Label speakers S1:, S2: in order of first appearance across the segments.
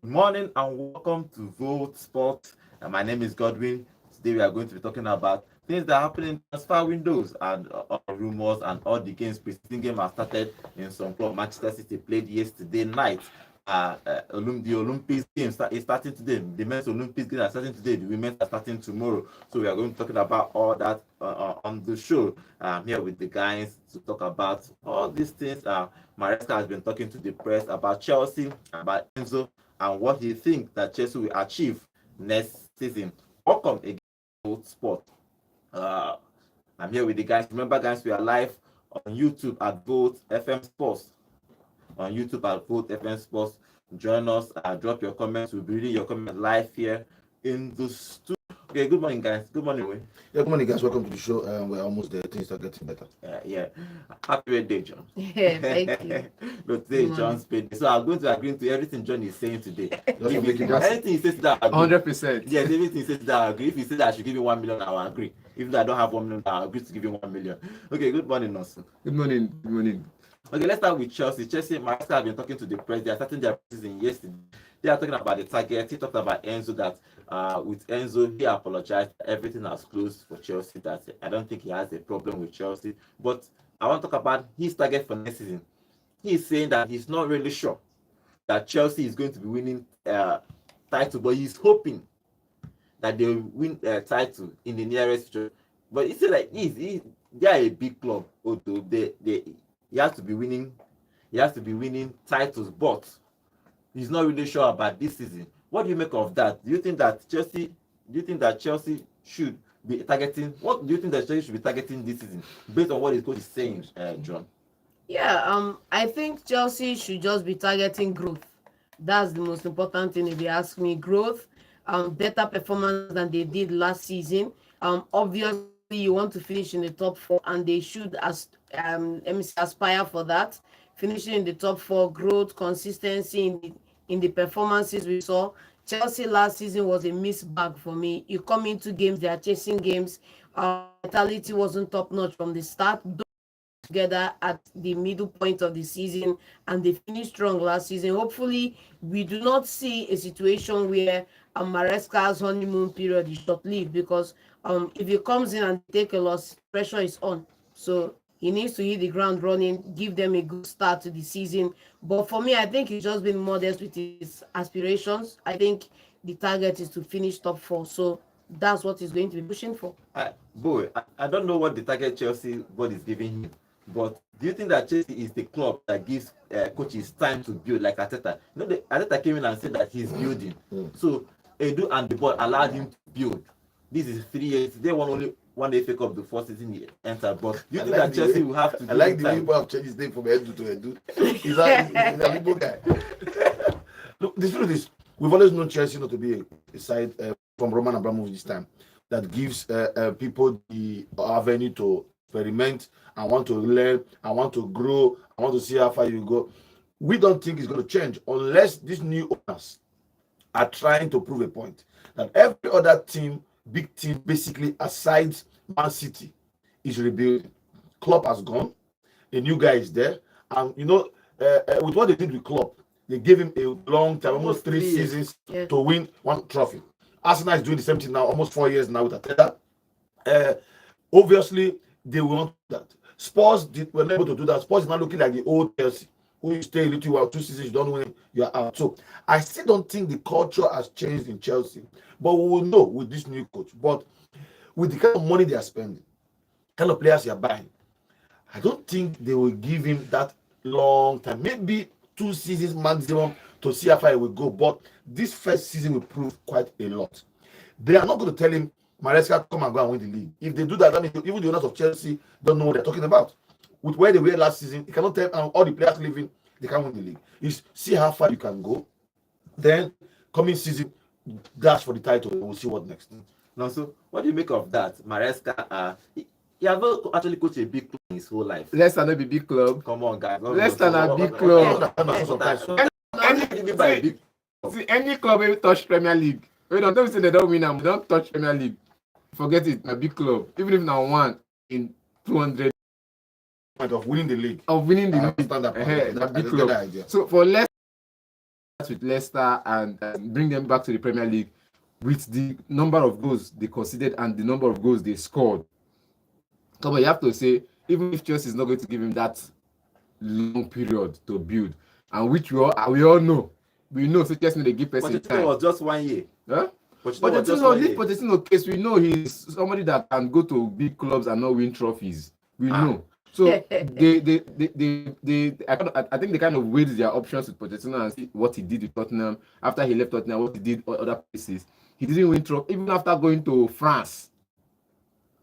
S1: Good morning and welcome to Vote Sport. My name is Godwin. Today we are going to be talking about things that happen in transfer windows and all rumors and all the games. Preseason game have started in some club. Manchester City played yesterday night. The Olympics game is starting today. The men's Olympics game are starting today. The women's are starting tomorrow. So we are going to talk about all that on the show. I'm here with the guys to talk about all these things. Maresca has been talking to the press about Chelsea, about Enzo, and what he thinks that Chelsea will achieve next season. Welcome again to Sport. Uh, I'm here with the guys. Remember, guys, we are live on YouTube at Vote FM Sports. On YouTube at Vote FM Sports. Join us. Drop your comments. We'll be reading your comments live here in the studio. Okay, good morning, guys. Good morning, Wayne.
S2: Yeah, good morning, guys. Welcome to the show. We're almost there. Things are getting better.
S1: Yeah. Happy birthday, John.
S3: Yeah, thank you.
S1: No, today is John's birthday. So I'm going to agree to everything John is saying today.
S2: Just
S1: If
S2: make it
S1: anything he says that I agree.
S4: 100%.
S1: Yes, everything he says that I agree. If he says that I should give him 1 million, I will agree. If I don't have 1 million, I'll agree to give him 1 million. Okay, good morning, Nelson.
S4: Good morning. Good morning.
S1: Okay, let's start with Chelsea. Maresca have been talking to the press. They are starting their season yesterday. They are talking about the target. He talked about Enzo that with Enzo, he apologized. Everything has closed for Chelsea. That I don't think he has a problem with Chelsea. But I want to talk about his target for next season. He's saying that he's not really sure that Chelsea is going to be winning title, but he's hoping that they will win title in the nearest future. But he said like they are a big club, although he has to be winning titles, but he's not really sure about this season. What do you make of that? Do you think that Chelsea should be targeting? What do you think that Chelsea should be targeting this season based on what his coach is saying, John?
S3: Yeah, I think Chelsea should just be targeting growth. That's the most important thing if you ask me. Growth, better performance than they did last season. Obviously you want to finish in the top four, and they should aspire for that. Finishing in the top four, growth, consistency in the performances we saw. Chelsea last season was a mixed bag for me. You come into games, they are chasing games. Mentality wasn't top notch from the start. Together at the middle point of the season, and they finished strong last season. Hopefully, we do not see a situation where Maresca's honeymoon period is short-lived, because if he comes in and take a loss, pressure is on. So he needs to hit the ground running, give them a good start to the season. But for me, I think he's just been modest with his aspirations. I think the target is to finish top four. So that's what he's going to be pushing for.
S1: I don't know what the target Chelsea board is giving him, but do you think that Chelsea is the club that gives coaches time to build, like Arteta? You know, Arteta came in and said that he's building. So Edu and the board allowed him to build. This is 3 years. They won only one FA Cup the first season he entered. But do you think that Chelsea will have to?
S2: I like the way people have changed his name from Edu to Edu. He's a little guy. Look, the truth is, we've always known Chelsea not to be a side from Roman Abramovich this time that gives people the avenue to experiment. I want to learn. I want to grow. I want to see how far you go. We don't think it's going to change unless these new owners are trying to prove a point that every other team, big team, basically aside Man City, is rebuilding. Klopp has gone. A new guy is there. And, with what they did with Klopp, they gave him a long time, almost 3 seasons to win one trophy. Arsenal is doing the same thing now, almost 4 years now with Arteta. Obviously, they want that. Spurs were not able to do that. Spurs is now looking like the old Chelsea, who you stay a little while, 2 seasons, you don't win, you're out. So I still don't think the culture has changed in Chelsea, but we will know with this new coach. But with the kind of money they are spending, kind of players they are buying, I don't think they will give him that long time. Maybe 2 seasons maximum to see how far he will go. But this first season will prove quite a lot. They are not going to tell him, Maresca, come and go and win the league. If they do that, I mean, even the owners of Chelsea don't know what they're talking about. With where they were last season, you cannot tell all the players leaving, they can't win the league. It's see how far you can go. Then, coming season, dash for the title. We'll see what next.
S1: Now, so what do you make of that? Maresca, he has not actually coached a big club in his whole life.
S4: Leicester not be big club.
S1: Come on, guys.
S4: Leicester not big club. Any club will touch Premier League. We don't say they don't win them. They don't touch Premier League. Forget it. A big club. Even if now one in 200
S2: Of winning the league.
S4: of winning the league.
S2: Stand up.
S4: A big
S2: I
S4: club.
S2: get that idea.
S4: So for Leicester, with Leicester and bring them back to the Premier League with the number of goals they conceded and the number of goals they scored. Come on, you have to say, even if Chelsea is not going to give him that long period to build, and which we all know. We know so Chelsea they give person time.
S1: Pochettino was just 1 year.
S4: Huh?
S1: Pochettino was just 1 year.
S4: Pochettino case, we know he's somebody that can go to big clubs and not win trophies. We know. So I think they kind of weighed their options with Pochettino and see what he did with Tottenham. After he left Tottenham, what he did other places. He didn't win trophy even after going to France.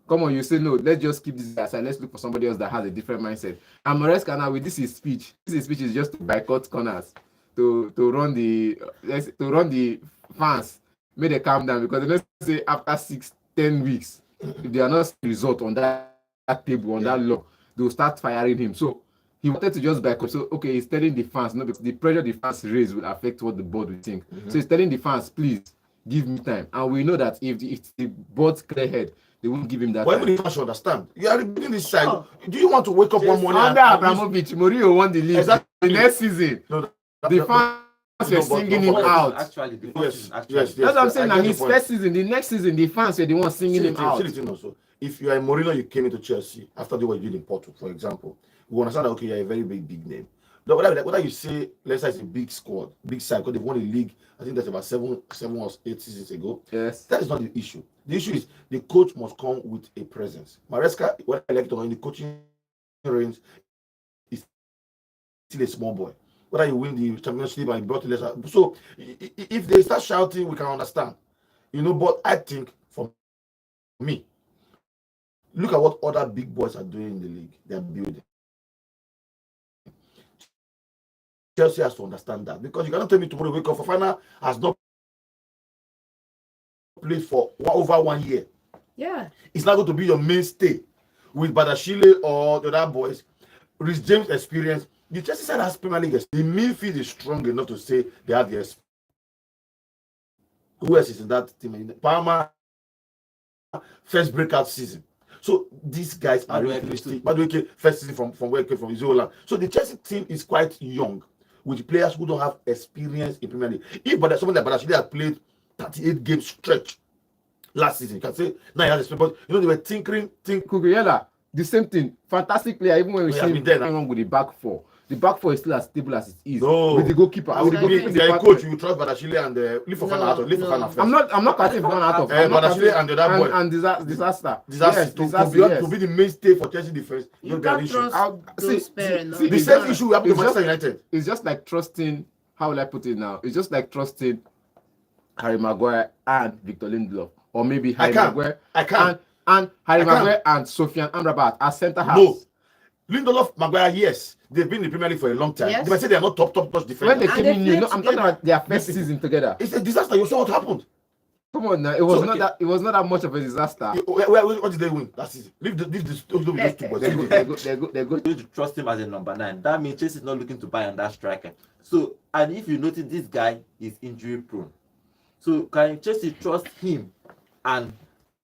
S4: Come on, you say no, let's just keep this aside. Let's look for somebody else that has a different mindset. And Maresca now with this is speech. This speech is just to boycott corners, to run the fans, make them calm down, because let's say after 6-10 weeks, if they are not result on that table, on that law, they'll start firing him. So he wanted to just boycott. So okay, he's telling the fans, no, because the pressure the fans raise will affect what the board will think. So he's telling the fans, please give me time. And we know that if the board's clear head, they won't give him that
S2: Why
S4: time.
S2: would the fans should understand? You are repeating this side. Do you want to wake up one morning
S4: Under
S2: and
S4: Abramovich, Mourinho won the league.
S2: Exactly.
S4: The next season, the fans were singing him out.
S1: Actually, the
S2: Yes,
S1: actually.
S2: yes,
S4: That's what I'm saying.
S2: I
S4: Now
S2: get
S4: his
S2: your point.
S4: first season, the next season, the fans were the ones singing him out.
S2: Also, if you are a Mourinho, you came into Chelsea after what you did in Porto, for example, we understand that okay, you're a very big name. But whether you say Leicester is a big squad, big side, because they won the league, I think that's about seven or 8 seasons ago.
S4: Yes.
S2: That is not the issue. The issue is the coach must come with a presence. Maresca, what I like to know in the coaching range, is still a small boy. Whether you win the championship and you brought the Leicester, so if they start shouting, we can understand. But I think for me, look at what other big boys are doing in the league. They're building. Chelsea has to understand that, because you cannot tell me tomorrow wake up Fofana has not played for over 1 year.
S3: Yeah.
S2: It's not going to be your mainstay with Badashile or the other boys. Rhys James experience. The Chelsea side has Premier League. The midfield is strong enough to say they have the experience. Who else is in that team? Palmer, first breakout season. So these guys are really realistic. By the way, first season from where he came from, Izola. So the Chelsea team is quite young, with players who don't have experience in Premier League. If but someone like Badashile had played 38 games stretch last season, you can say now he has experience. But they were tinkering.
S4: Kukuyela, the same thing. Fantastic player, even when we see him wrong with the back four. The back four is still as stable as it is.
S2: No.
S4: With the goalkeeper.
S2: With the goalkeeper, the coach, you trust Badashile and leave Fofana out. Leave Fofana first.
S4: I'm not cutting Fofana out of.
S2: Badashile and the other boy.
S4: And disaster.
S2: Yes, to be the mainstay for Chelsea defense.
S3: You can't trust those parents.
S2: The same issue happened to Manchester United.
S4: It's just like trusting. How will I put it now? It's just like trusting Harry Maguire and Victor Lindelof, or maybe Harry Maguire and Harry Maguire and Sofiane Amrabat as centre halves.
S2: No, Lindelof, Maguire, yes, they've been in the Premier League for a long time.
S3: Yes.
S2: They might say they are not top defenders.
S4: When they came in new, I'm talking about their first season together.
S2: It's a disaster. You saw what happened.
S4: Come on now, it was not that much of a disaster.
S2: What did they win last season? Leave those two boys.
S4: They go.
S1: To trust him as a number 9. That means Chelsea is not looking to buy on that striker. So, and if you notice, this guy is injury prone. So, can Chelsea trust him and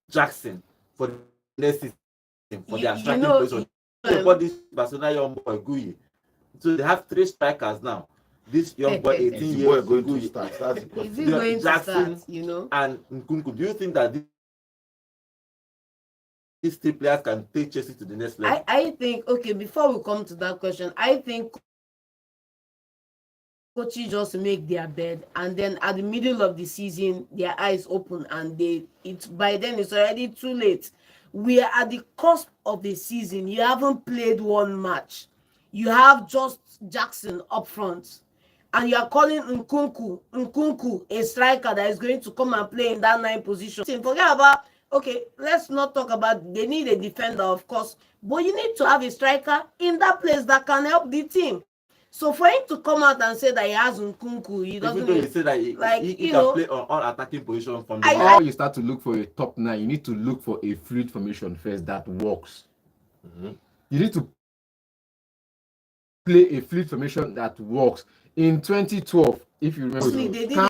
S1: Jackson for the next season for their striking position? About this Barcelona young boy Gueye. So they have 3 strikers now. This young boy, 18 years old,
S2: going to start.
S3: Is he going to start?
S1: And Nkunku. Do you think that these 3 players can take Chelsea to the next level?
S3: I think, okay, before we come to that question, I think coaches just make their bed, and then at the middle of the season, their eyes open, and by then it's already too late. We are at the cusp of the season. You haven't played one match. You have just Jackson up front, and you are calling Nkunku a striker that is going to come and play in that 9 position. Forget about, okay, let's not talk about, they need a defender, of course, but you need to have a striker in that place that can help the team. So for him to come out and say that he has Nkunku, he doesn't.
S1: Even though he said that he can play on all attacking positions from the
S4: Before you start to look for a top 9, you need to look for a fluid formation first that works. You need to play a fluid formation that works. In 2012, if you remember,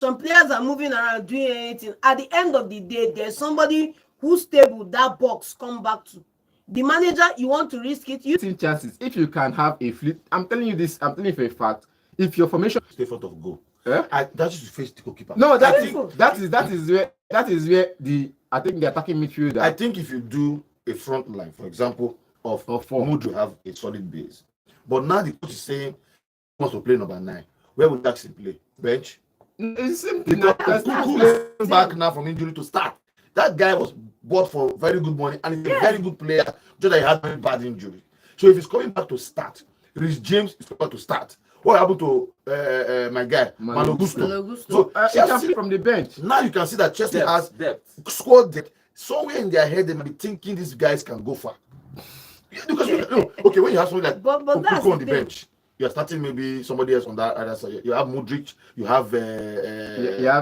S3: some players are moving around doing anything. At the end of the day, there's somebody who's stable that box come back to. The manager, you want to risk it.
S4: You think chances. If you can have a fluid, I'm telling you this, I'm telling you for a fact. if your formation,
S2: Stay front of goal.
S4: eh?
S2: That is to face the goalkeeper.
S4: No, that
S2: I
S4: is
S2: think,
S4: that is where I think the attacking midfielder.
S2: I think if you do a front line, for example, of
S4: four.
S2: Mudu have a solid base, but now the coach is saying he wants to play number 9. Where would Jackson play? Bench.
S4: It's same thing.
S2: Because Kuku is back now from injury to start. That guy was bought for very good money and he's a very good player, just that he had very bad injury. So if he's coming back to start, Rhys James is coming back to start. What happened to my guy, Malo Gusto? So
S4: he can
S2: Chelsea,
S4: play from the bench.
S2: now you can see that Chelsea has
S1: depth.
S2: squad depth. Somewhere in their head, they might be thinking these guys can go far. Because okay, when you have somebody like
S3: But that's
S2: Kuku on
S3: the
S2: the
S3: thing.
S2: bench, you're starting maybe somebody else on that other side. You have Modric, you have Palmer,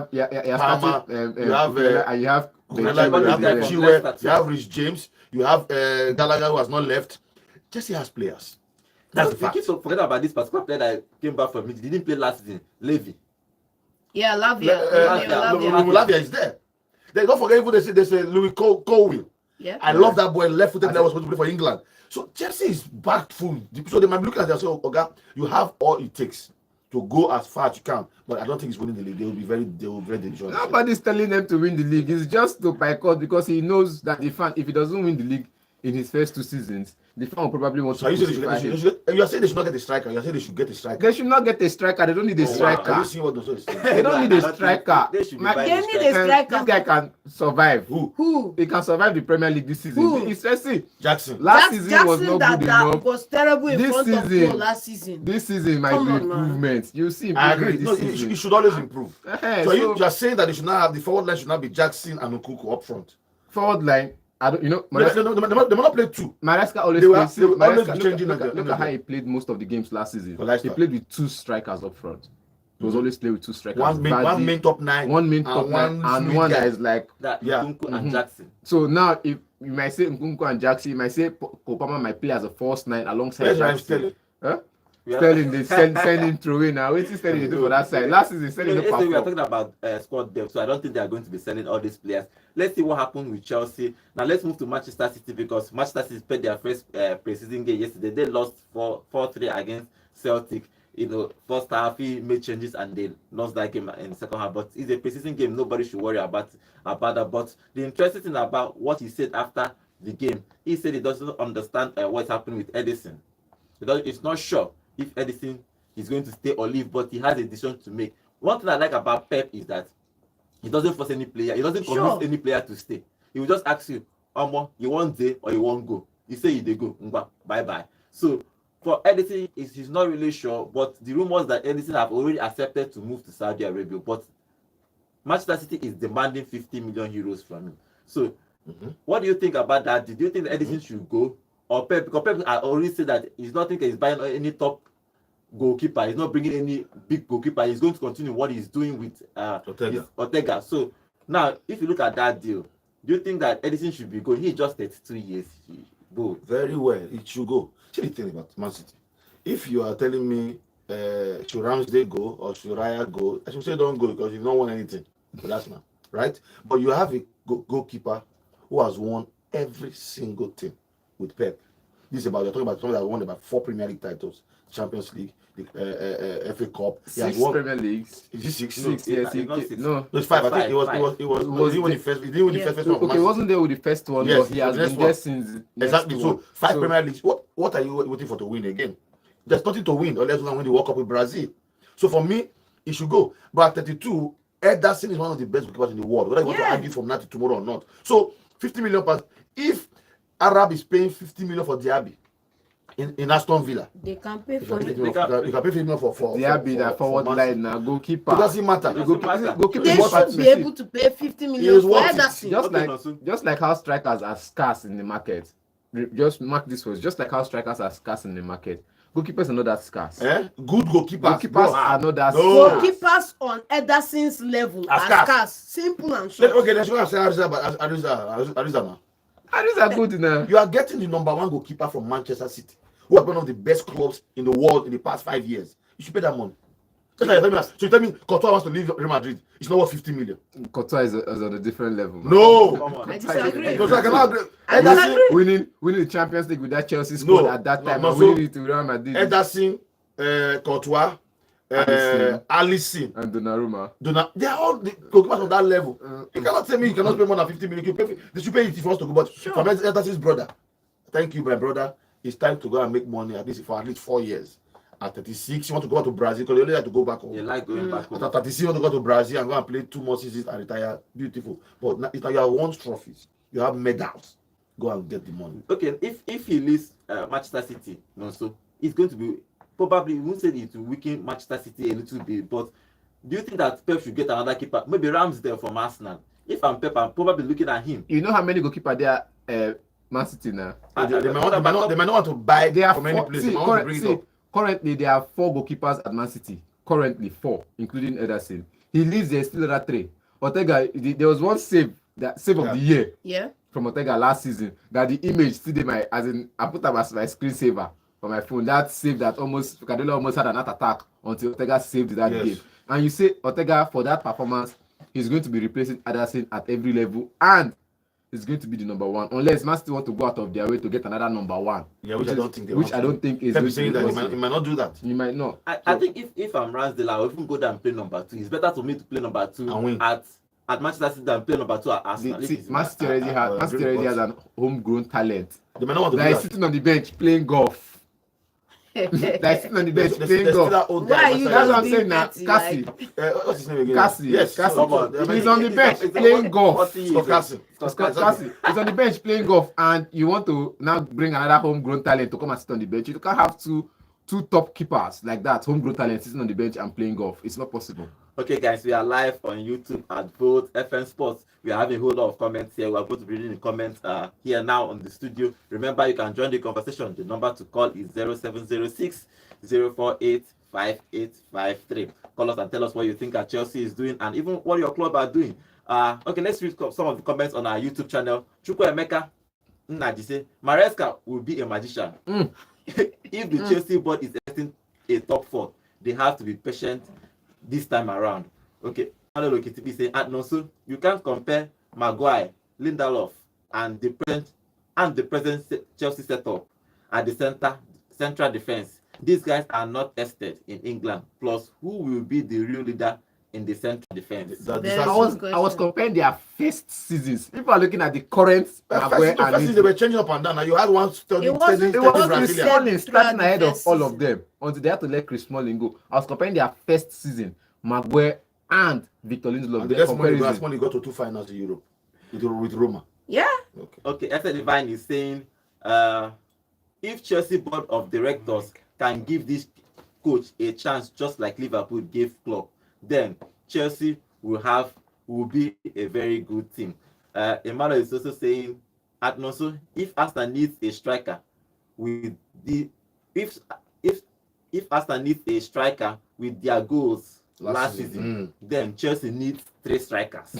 S2: you have
S4: and you have
S2: Kukurela, you have
S1: Benchiro,
S2: Chilwell,
S1: Leicester.
S2: you have Rhys James, you have Gallagher who has not left. Chelsea has players. That's the
S1: You
S2: fact.
S1: keep forgetting about this particular player that came back from it. He didn't play last season. Levy.
S3: Yeah, Lavia.
S2: Lavia is there. They don't forget even they say Louis Colwill.
S3: Yeah.
S2: I love that boy, left-footed player was supposed to play for England. So Chelsea is back full. So they might be looking at themselves, Oga, you have all it takes to go as far as you can. But I don't think it's winning the league. They will be very dangerous.
S4: Nobody's telling them to win the league. It's just to boycott because he knows that the fan, if he doesn't win the league in his first 2 seasons, the fan will probably want
S2: So
S4: to
S2: you
S4: crucify him.
S2: are saying they should not get a striker. You're saying they should get a striker.
S4: They should not get a striker. They don't need a
S2: Wow.
S4: striker.
S2: Have you seen what those are saying?
S4: They don't need a striker.
S1: They should be
S4: My-
S1: buying
S3: They
S1: a
S3: need
S1: striker.
S3: a striker.
S4: This guy can survive.
S2: Who?
S4: He can survive the Premier League this season.
S3: Who?
S4: It's see,
S2: Jackson.
S4: last season was
S3: Jackson
S4: not good
S3: that
S4: enough.
S3: was terrible in
S4: This
S3: front of
S4: season-
S3: goal last season.
S4: This season might
S3: Come
S4: be
S3: on, man.
S4: improvement. You see
S2: I
S4: improvement
S2: agree. No,
S4: this season.
S2: it should always improve.
S4: Eh,
S2: So
S4: so
S2: you are saying that they should not have the forward line should not be Jackson and Nkunku up front.
S4: forward line, I don't,
S2: They might not play 2.
S4: Maresca always
S2: They will-
S4: plays.
S2: they will always be
S4: Maresca,
S2: changing
S4: look
S2: the-
S4: at how he played most of the games last season.
S2: For Leicester.
S4: He played with 2 strikers up front. He was always playing with 2 strikers.
S2: One main top 9.
S4: one main
S2: and
S4: top
S2: one
S4: line, and
S2: fluid
S4: one
S2: guy.
S4: that is like.
S1: That
S2: Yeah.
S1: Nkunku and Jackson.
S4: So now, if you might say Nkunku and Jackson, you might say Kopama might play as a false 9 alongside
S2: Where's Raheem
S4: Jackson.
S2: Sterling?
S4: Huh?
S1: Yeah.
S4: Sterling, they send him through in now. What's Sterling they do for that side? Last season, Sterling
S1: Yesterday we are
S4: performed.
S1: talking about squad depth, so I don't think they are going to be selling all these players. Let's see what happened with Chelsea. Now let's move to Manchester City because Manchester City played their first preseason game yesterday. They lost 4-3 against Celtic. First half he made changes and they lost that game in the second half. But it's a preseason game. Nobody should worry about that. But the interesting thing about what he said after the game, he said he doesn't understand what's happening with Edison because it's not sure if Edison is going to stay or leave, but he has a decision to make. One thing I like about Pep is that he doesn't force any player. He doesn't convince any player to stay. He will just ask you, Omo, you want stay or you won't go? You say you they go. Bye bye. So for Edison, he's not really sure, but the rumors that Edison have already accepted to move to Saudi Arabia, but Manchester City is demanding 50 million euros from him. So what do you think about that? Do you think that Edison should go? Or Pep? Because Pep already said that he's not thinking he's buying any top goalkeeper. He's not bringing any big goalkeeper. He's going to continue what he's doing with Ortega. So now, if you look at that deal, do you think that Edison should be going? He's just 32 years. Go.
S2: Very well. It should go. See the thing about Man City. If you are telling me should Ramsdale go or should Raya go, I should say don't go because you don't want anything. But that's not right. But you have a goalkeeper who has won every single thing with Pep. This is about you're talking about someone that won about 4 Premier League titles, Champions League, the FA Cup. He
S4: 6
S2: has won.
S4: Premier Leagues.
S2: Is it 6?
S4: 6, yes.
S1: No,
S2: No, it's 5. I think
S1: Five,
S2: it was.
S1: five.
S2: It was.
S4: It was
S2: He won the first. He didn't win the
S3: Yeah.
S2: first one.
S4: Okay, he wasn't there with the first one,
S2: Yes,
S4: but he has
S2: the next
S4: been
S2: one.
S4: there since. the
S2: Exactly.
S4: next
S2: So
S4: one.
S2: 5 Premier Leagues. What are you waiting for to win again? There's nothing to win unless you win the World Cup with Brazil. So for me, he should go. But at 32, Ederson is one of the best goalkeepers in the world. Whether you want to argue from now to tomorrow or not. So 50 million pounds. If Arab is paying 50 million for Diaby in Aston Villa,
S3: They can pay
S2: you
S3: for
S2: can
S3: it.
S2: pay 50 million for
S4: Diaby, that forward
S2: Man
S4: line
S2: City.
S4: now, goalkeeper.
S2: It doesn't matter.
S1: It doesn't matter.
S4: Goalkeeper
S3: They
S4: is what
S3: should be
S4: Messi.
S3: able to pay 50
S2: He
S3: million
S2: is
S3: for
S2: worth it.
S3: Ederson.
S4: Just like how strikers are scarce in the market. Just mark this was just like how strikers are scarce in the market. Goalkeepers are not that scarce.
S2: Good goalkeepers.
S4: Goalkeepers are not that
S2: No.
S4: scarce.
S3: Goalkeepers on Ederson's level
S2: Are
S3: are
S2: scarce.
S3: scarce. Simple and short.
S2: Okay, let's go and say Ariza now.
S4: And these are good now.
S2: You are getting the number 1 goalkeeper from Manchester City, who are one of the best clubs in the world in the past 5 years. You should pay that money. Just like so you tell me Courtois wants to leave Real Madrid. It's not worth 50 million.
S4: Courtois is on a different level. Man.
S2: No.
S1: Come on.
S3: I disagree.
S2: Because I cannot agree.
S3: I
S2: Ederson,
S3: disagree.
S4: Winning the Champions League with that Chelsea squad
S2: No,
S4: at that time
S2: no,
S4: and
S2: so-
S4: winning it to Real Madrid.
S2: Ederson, Courtois, Alisson,
S4: and Donnarumma.
S2: they are all the goalkeepers on that level. You cannot tell me you cannot spend more than 50 million. They should pay it if you want to go. But
S3: Sure.
S2: that's his brother. Thank you, my brother. It's time to go and make money at least for at least 4 years. At 36, you want to go to Brazil because you only have to go back home.
S1: You like going back home.
S2: At 36, you want to go to Brazil and go and play 2 more seasons and retire. Beautiful. But now, it's like you have won trophies. You have medals. Go and get the money.
S1: Okay, if he leaves Manchester City, no, so it's going to be probably, we won't say it will weaken Manchester City a little bit, but do you think that Pep should get another keeper? Maybe Ramsdale from Arsenal. If I'm Pep, I'm probably looking at him.
S4: You know how many goalkeepers there Man City now?
S2: They might not want to buy
S4: They are
S2: from any
S4: 4.
S2: place.
S4: See,
S2: They might want to bring it up.
S4: currently, there are 4 goalkeepers at Man City. Currently, 4, including Ederson. He leaves there, still another 3. Ortega, there was one save of the year
S3: Yeah.
S4: from Ortega last season that the image still in my, as in, I put up as my screensaver for my phone. That save that Cadelo almost had an attack until Ortega saved that
S2: Yes.
S4: game. And you say Ortega, for that performance, he's going to be replacing Ederson at every level, and he's going to be the number 1, unless Man City want to go out of their way to get another number 1.
S2: Yeah, which I don't think they
S4: Which
S2: want
S4: I
S2: to.
S4: don't think is
S2: Pep
S4: going
S2: is
S4: to
S2: saying
S4: be
S2: that he
S4: possible.
S2: might not do that.
S4: You might not.
S1: I think if I'm Ramsdale, I would even go down and play number 2. It's better for me to play number 2
S2: And win.
S1: at Manchester City than play number 2 at Arsenal.
S4: Man City already has an homegrown talent
S2: They might not want to
S4: that
S2: do
S4: is
S2: that.
S4: sitting on the bench playing golf. That is sitting on the bench
S2: There's
S4: playing
S2: still
S4: golf.
S2: that old
S3: Why
S2: guy.
S3: are you
S4: That's what I'm
S3: being
S4: saying now.
S3: petty,
S4: Cassie,
S3: like-
S2: What's his name again?
S4: Cassie,
S2: Yes,
S4: Cassie.
S2: so-
S1: Come on.
S2: I mean,
S4: He's on the bench
S1: It's
S4: playing golf.
S1: 40 years.
S2: Scott Cassie.
S4: Scott Cassie is on the bench playing golf, and you want to now bring another homegrown talent to come and sit on the bench. You can't have two top keepers like that, homegrown talent sitting on the bench and playing golf. It's not possible.
S1: Okay, guys, we are live on YouTube at Vote FM Sports. We are having a whole lot of comments here. We are going to be reading the comments here now on the studio. Remember, you can join the conversation. The number to call is 0706 048 5853. Call us and tell us what you think that Chelsea is doing and even what your club are doing. Okay, let's read some of the comments on our YouTube channel. Chukwuemeka Nnaji say Maresca will be a magician. If the Chelsea board is expecting a top 4, they have to be patient this time around. Okay, Another Lokitipi saying, "Adnonso, you can't compare Maguire, Lindelof, and the present Chelsea setup at the central defense. These guys are not tested in England. Plus, who will be the real leader in the central defense?"
S4: I was comparing their first seasons. People are looking at the current Maguire and
S2: First, they were changing up and down. And you had one study.
S3: It wasn't-
S4: it was Chris
S2: Brazilian.
S4: Smalling starting ahead of all
S3: season.
S4: of them until they had to let Chris Smalling go. I was comparing their first season, Maguire and Victor Lindelof.
S2: And
S4: The
S2: the next money
S4: comparison.
S2: got to 2 finals in Europe with Roma.
S3: Yeah.
S1: Okay, Esther Divine is saying, if Chelsea board of directors can give this coach a chance just like Liverpool gave Klopp, then Chelsea will be a very good team. Emmanuel is also saying, Adnonso, if Arsenal needs a striker with if Arsenal needs a striker with their goals last season, then Chelsea needs 3 strikers.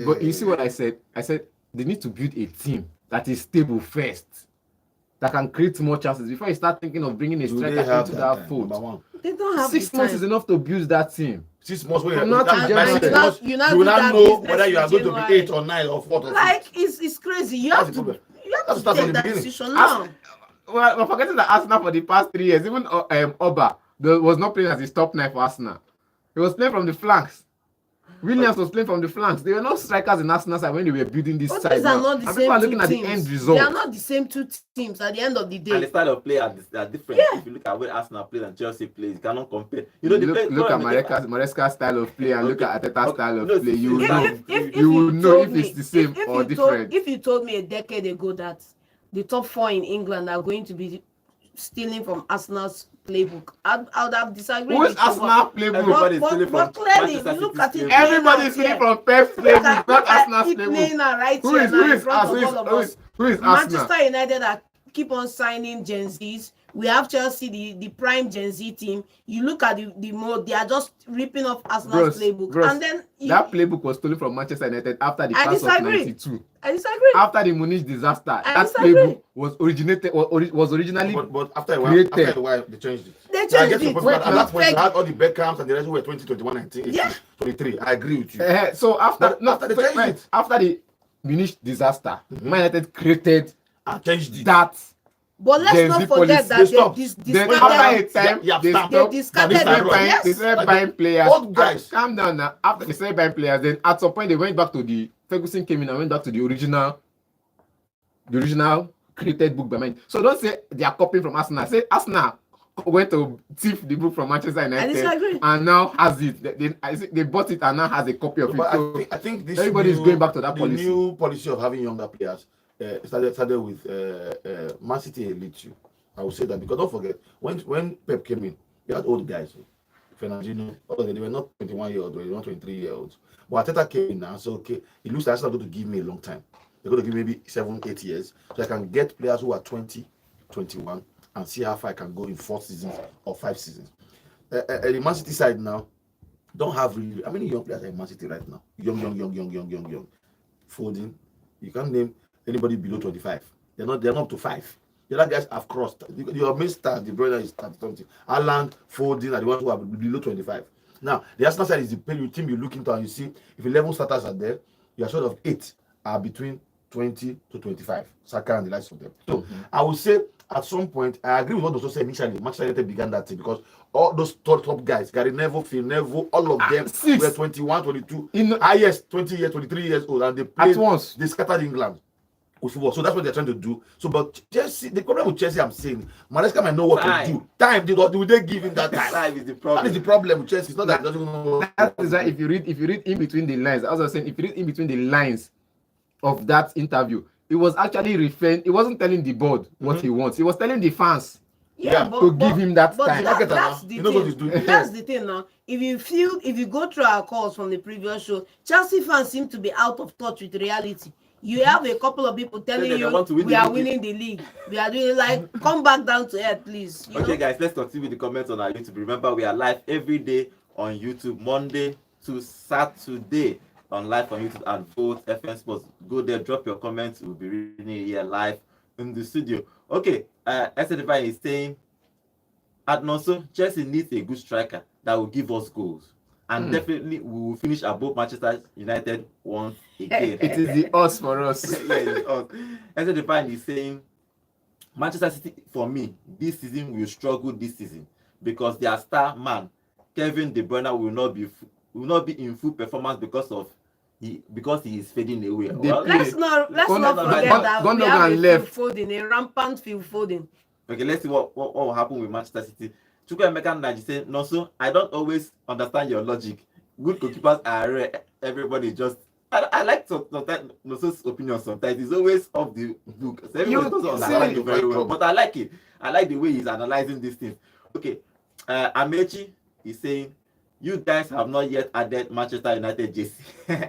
S4: But you see what I said? I said they need to build a team that is stable first, that can create more chances before you start thinking of bringing a
S2: Do
S4: striker
S2: they have
S4: into
S2: that
S4: that
S2: time?
S4: fold.
S2: Number one.
S3: They don't have
S4: 6
S3: the
S4: months
S3: time.
S4: is enough to build that team.
S2: 6 months when
S4: From now to January.
S3: You now
S2: you will
S3: do
S2: not
S3: that
S2: know
S3: business
S2: whether you are
S3: in
S2: going to be
S3: January.
S2: 8 or 9 or 4 or 5.
S3: Like it's crazy. You
S2: That's
S3: have
S2: the
S3: to
S2: problem.
S3: take
S2: start from the
S3: that
S2: beginning.
S3: decision now.
S4: Well, we're forgetting that Arsenal for the past 3 years, even Oba was not playing as his top 9 for Arsenal. He was playing from the flanks. Williams was playing from the flanks. They were not strikers in Arsenal side when they were building this
S3: But
S4: side.
S3: these are
S4: now.
S3: not the
S4: And
S3: same
S4: people are
S3: two
S4: looking at the
S3: teams.
S4: end
S3: They
S4: result.
S3: are not the same two teams at the end of the
S1: And the
S3: day.
S1: style of play are different.
S3: Yeah.
S1: If you look at where Arsenal plays and Chelsea plays, you cannot compare. You know,
S4: Look at Maresca's style of play and look at Ateta's style of
S1: No,
S4: play. You will
S1: if-
S4: know.
S3: If
S4: You will know
S3: told
S4: if
S3: me-
S4: it's the same
S3: if
S4: or
S3: you
S4: different.
S3: If you told me a decade ago that the top 4 in England are going to be stealing from Arsenal's playbook, I would have disagreed.
S4: Who is
S3: with you,
S4: Arsenal playbook?
S1: Everybody-
S3: but,
S1: stealing
S3: but
S1: from
S3: clearly,
S1: Manchester
S3: look
S1: City's
S3: at it.
S1: playbook.
S4: Everybody is stealing from Pep's playbook, not Arsenal's playbook.
S3: playing right
S4: Who
S3: here
S4: is
S3: now in
S4: Arsenal?
S3: front of all of us.
S4: Who is Arsenal?
S3: Manchester United are keep on signing Gen Zs. We have Chelsea, the prime Gen Z team. You look at the mode, they are just ripping off Arsenal's playbook. And then
S4: that playbook was stolen from Manchester United after the
S3: I
S4: class of
S3: disagree.
S4: 92.
S3: I disagree.
S4: After the Munich disaster,
S3: I
S4: that
S3: disagree.
S4: playbook was originally
S2: But after a while,
S4: created.
S2: they changed it.
S3: They
S2: I
S3: changed
S2: get your
S3: it.
S2: point, but at that point,
S3: Wait,
S2: you had all the Beckhams and the rest who were 20, 21, 19,
S3: Yeah.
S2: 23. I agree with you.
S4: So after
S2: After they changed it.
S4: after the Munich disaster, Man United created
S2: I changed it.
S4: that
S3: But let's
S4: Gen
S3: not
S4: Z
S3: forget
S4: policy.
S3: that
S2: They stopped.
S4: Then
S3: discarded.
S4: after a time,
S2: Yeah,
S4: they
S2: stop.
S4: stopped.
S3: They discarded
S2: This is
S3: it.
S2: right.
S3: Yes.
S4: They started
S2: Like
S4: buying players.
S2: old guys.
S4: Calm down now. After they started buying players, then at some point they went back to the Ferguson came in and went back to the original created book by mind. So don't say they are copying from Arsenal. Say Arsenal went to thief the book from Manchester
S3: I
S4: United
S3: disagree.
S4: and now has it. They bought it and now has a copy of it.
S2: But
S4: So
S2: I think this
S4: everybody is
S2: new-
S4: going back to that
S2: the
S4: policy.
S2: new policy of having younger players started with Man City elite you. I would say that because don't forget when Pep came in, you had old guys, Fernandinho, all of them, they were not 21-year-olds, they were not 23-year-olds. But Arteta came in now, so okay, it looks like Arsenal are going to give me a long time. They're going to give me maybe 7-8 years, so I can get players who are 20, 21, and see how far I can go in 4 seasons or 5 seasons. The Man City side now don't have really. How many young players are in Man City right now? Young. Foden. You can't name anybody below 25. They're not up to 5. The other guys have crossed. Your main star, the brother is 30-something. Alan, Foden are the ones who are below 25. Now, the Arsenal side is the team you look into and you see if 11 starters are there, you are sort of 8 are between 20 to 25. Saka and the likes of them. So I would say at some point, I agree with what Doso said initially. Manchester United began that thing because all those top guys, Gary Neville, Phil Neville, all of them
S4: 6.
S2: were 21, 22,
S4: In-
S2: highest 20 years, 23 years old, and they played
S4: At once.
S2: They scattered England with football. So that's what they're trying to do. So, but Chelsea, the problem with Chelsea, I'm saying, Maresca might know what
S1: Time.
S2: to do. Time, do they give him that time?
S1: Time is the
S2: That
S1: problem.
S2: is the problem with Chelsea. It's not that he doesn't know.
S4: That is why if you read in between the lines, as I was saying, if you read in between the lines of that interview, it was actually referring. It wasn't telling the board what he wants. He was telling the fans
S2: Yeah,
S4: to give him that
S3: But
S4: time.
S3: that's the
S2: You know what he's
S3: thing.
S2: doing.
S3: That's the thing now. If you go through our calls from the previous show, Chelsea fans seem to be out of touch with reality. You have a couple of people telling
S1: they
S3: you
S1: want to win
S3: we
S1: the
S3: are
S1: league.
S3: winning the league. We are doing like come back down to earth, please. You
S1: Okay,
S3: know?
S1: guys, let's continue with the comments on our YouTube. Remember, we are live every day on YouTube, Monday to Saturday on live on YouTube and Vote FM Sports. Go there, drop your comments. We'll be reading it here live in the studio. Okay, SDFI is saying, Adnoso, Chelsea needs a good striker that will give us goals. And definitely we will finish above Manchester United once again.
S4: It is the odds for us.
S1: SDFI is saying, Manchester City, for me, this season will struggle this season because their star man, Kevin De Bruyne, will not be in full performance because he is fading away. Well,
S3: Let's not forget that we
S4: Gundogan
S3: have a
S4: left.
S3: Phil Foden, a rampant Phil Foden.
S1: okay, let's see what will happen with Manchester City. Chukwuemeka Naji said, no, so I don't always understand your logic. Good goalkeepers are rare. Everybody just. I like sometimes Noso's opinion sometimes. It's always off the book. So everybody doesn't understand it very well. But I like it. I like the way he's analyzing these things. Okay. Amechi is saying, you guys have not yet added Manchester United JC.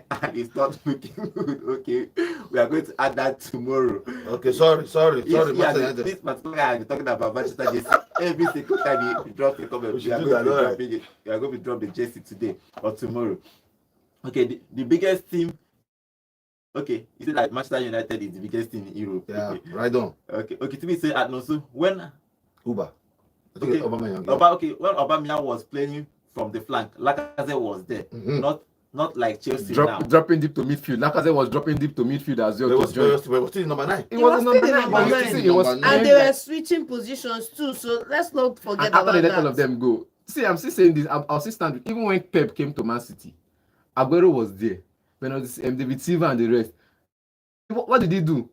S1: And it's not looking good. Okay. We are going to add that tomorrow.
S2: Okay, sorry.
S1: Yeah,
S2: Manchester United.
S1: this particular guy is talking about Manchester JC. Every single time he drops a comment,
S2: We
S1: we
S2: should
S1: are
S2: do
S1: going
S2: that,
S1: to
S2: alright.
S1: drop it. We are going to drop the JC today or tomorrow. Okay, the biggest team. Okay, you say that Manchester United is the biggest team in Europe.
S2: Yeah,
S1: Okay,
S2: right on.
S1: okay. To me say Adnoso when
S2: Uber. I think
S1: Okay.
S2: Aubameyang.
S1: when Aubameyang was playing from the flank, Lacazette was there,
S2: Mhm.
S1: not like Chelsea now.
S4: Dropping deep to midfield. Lacazette was dropping deep to midfield as well.
S2: There
S4: to
S2: was
S4: join.
S2: still number 9.
S4: It
S3: He
S4: was
S3: was
S4: number
S3: still
S4: 9,
S3: number
S4: but you
S3: nine.
S4: see, it was
S2: Number
S3: And
S2: nine.
S3: they were switching positions too, so let's not forget
S4: And after
S3: about
S4: they let
S3: that.
S4: all of them go. See, I'm still saying this. I'll still stand with, even when Pep came to Man City, Aguero was there. When I was David Silva and the rest. What did he do?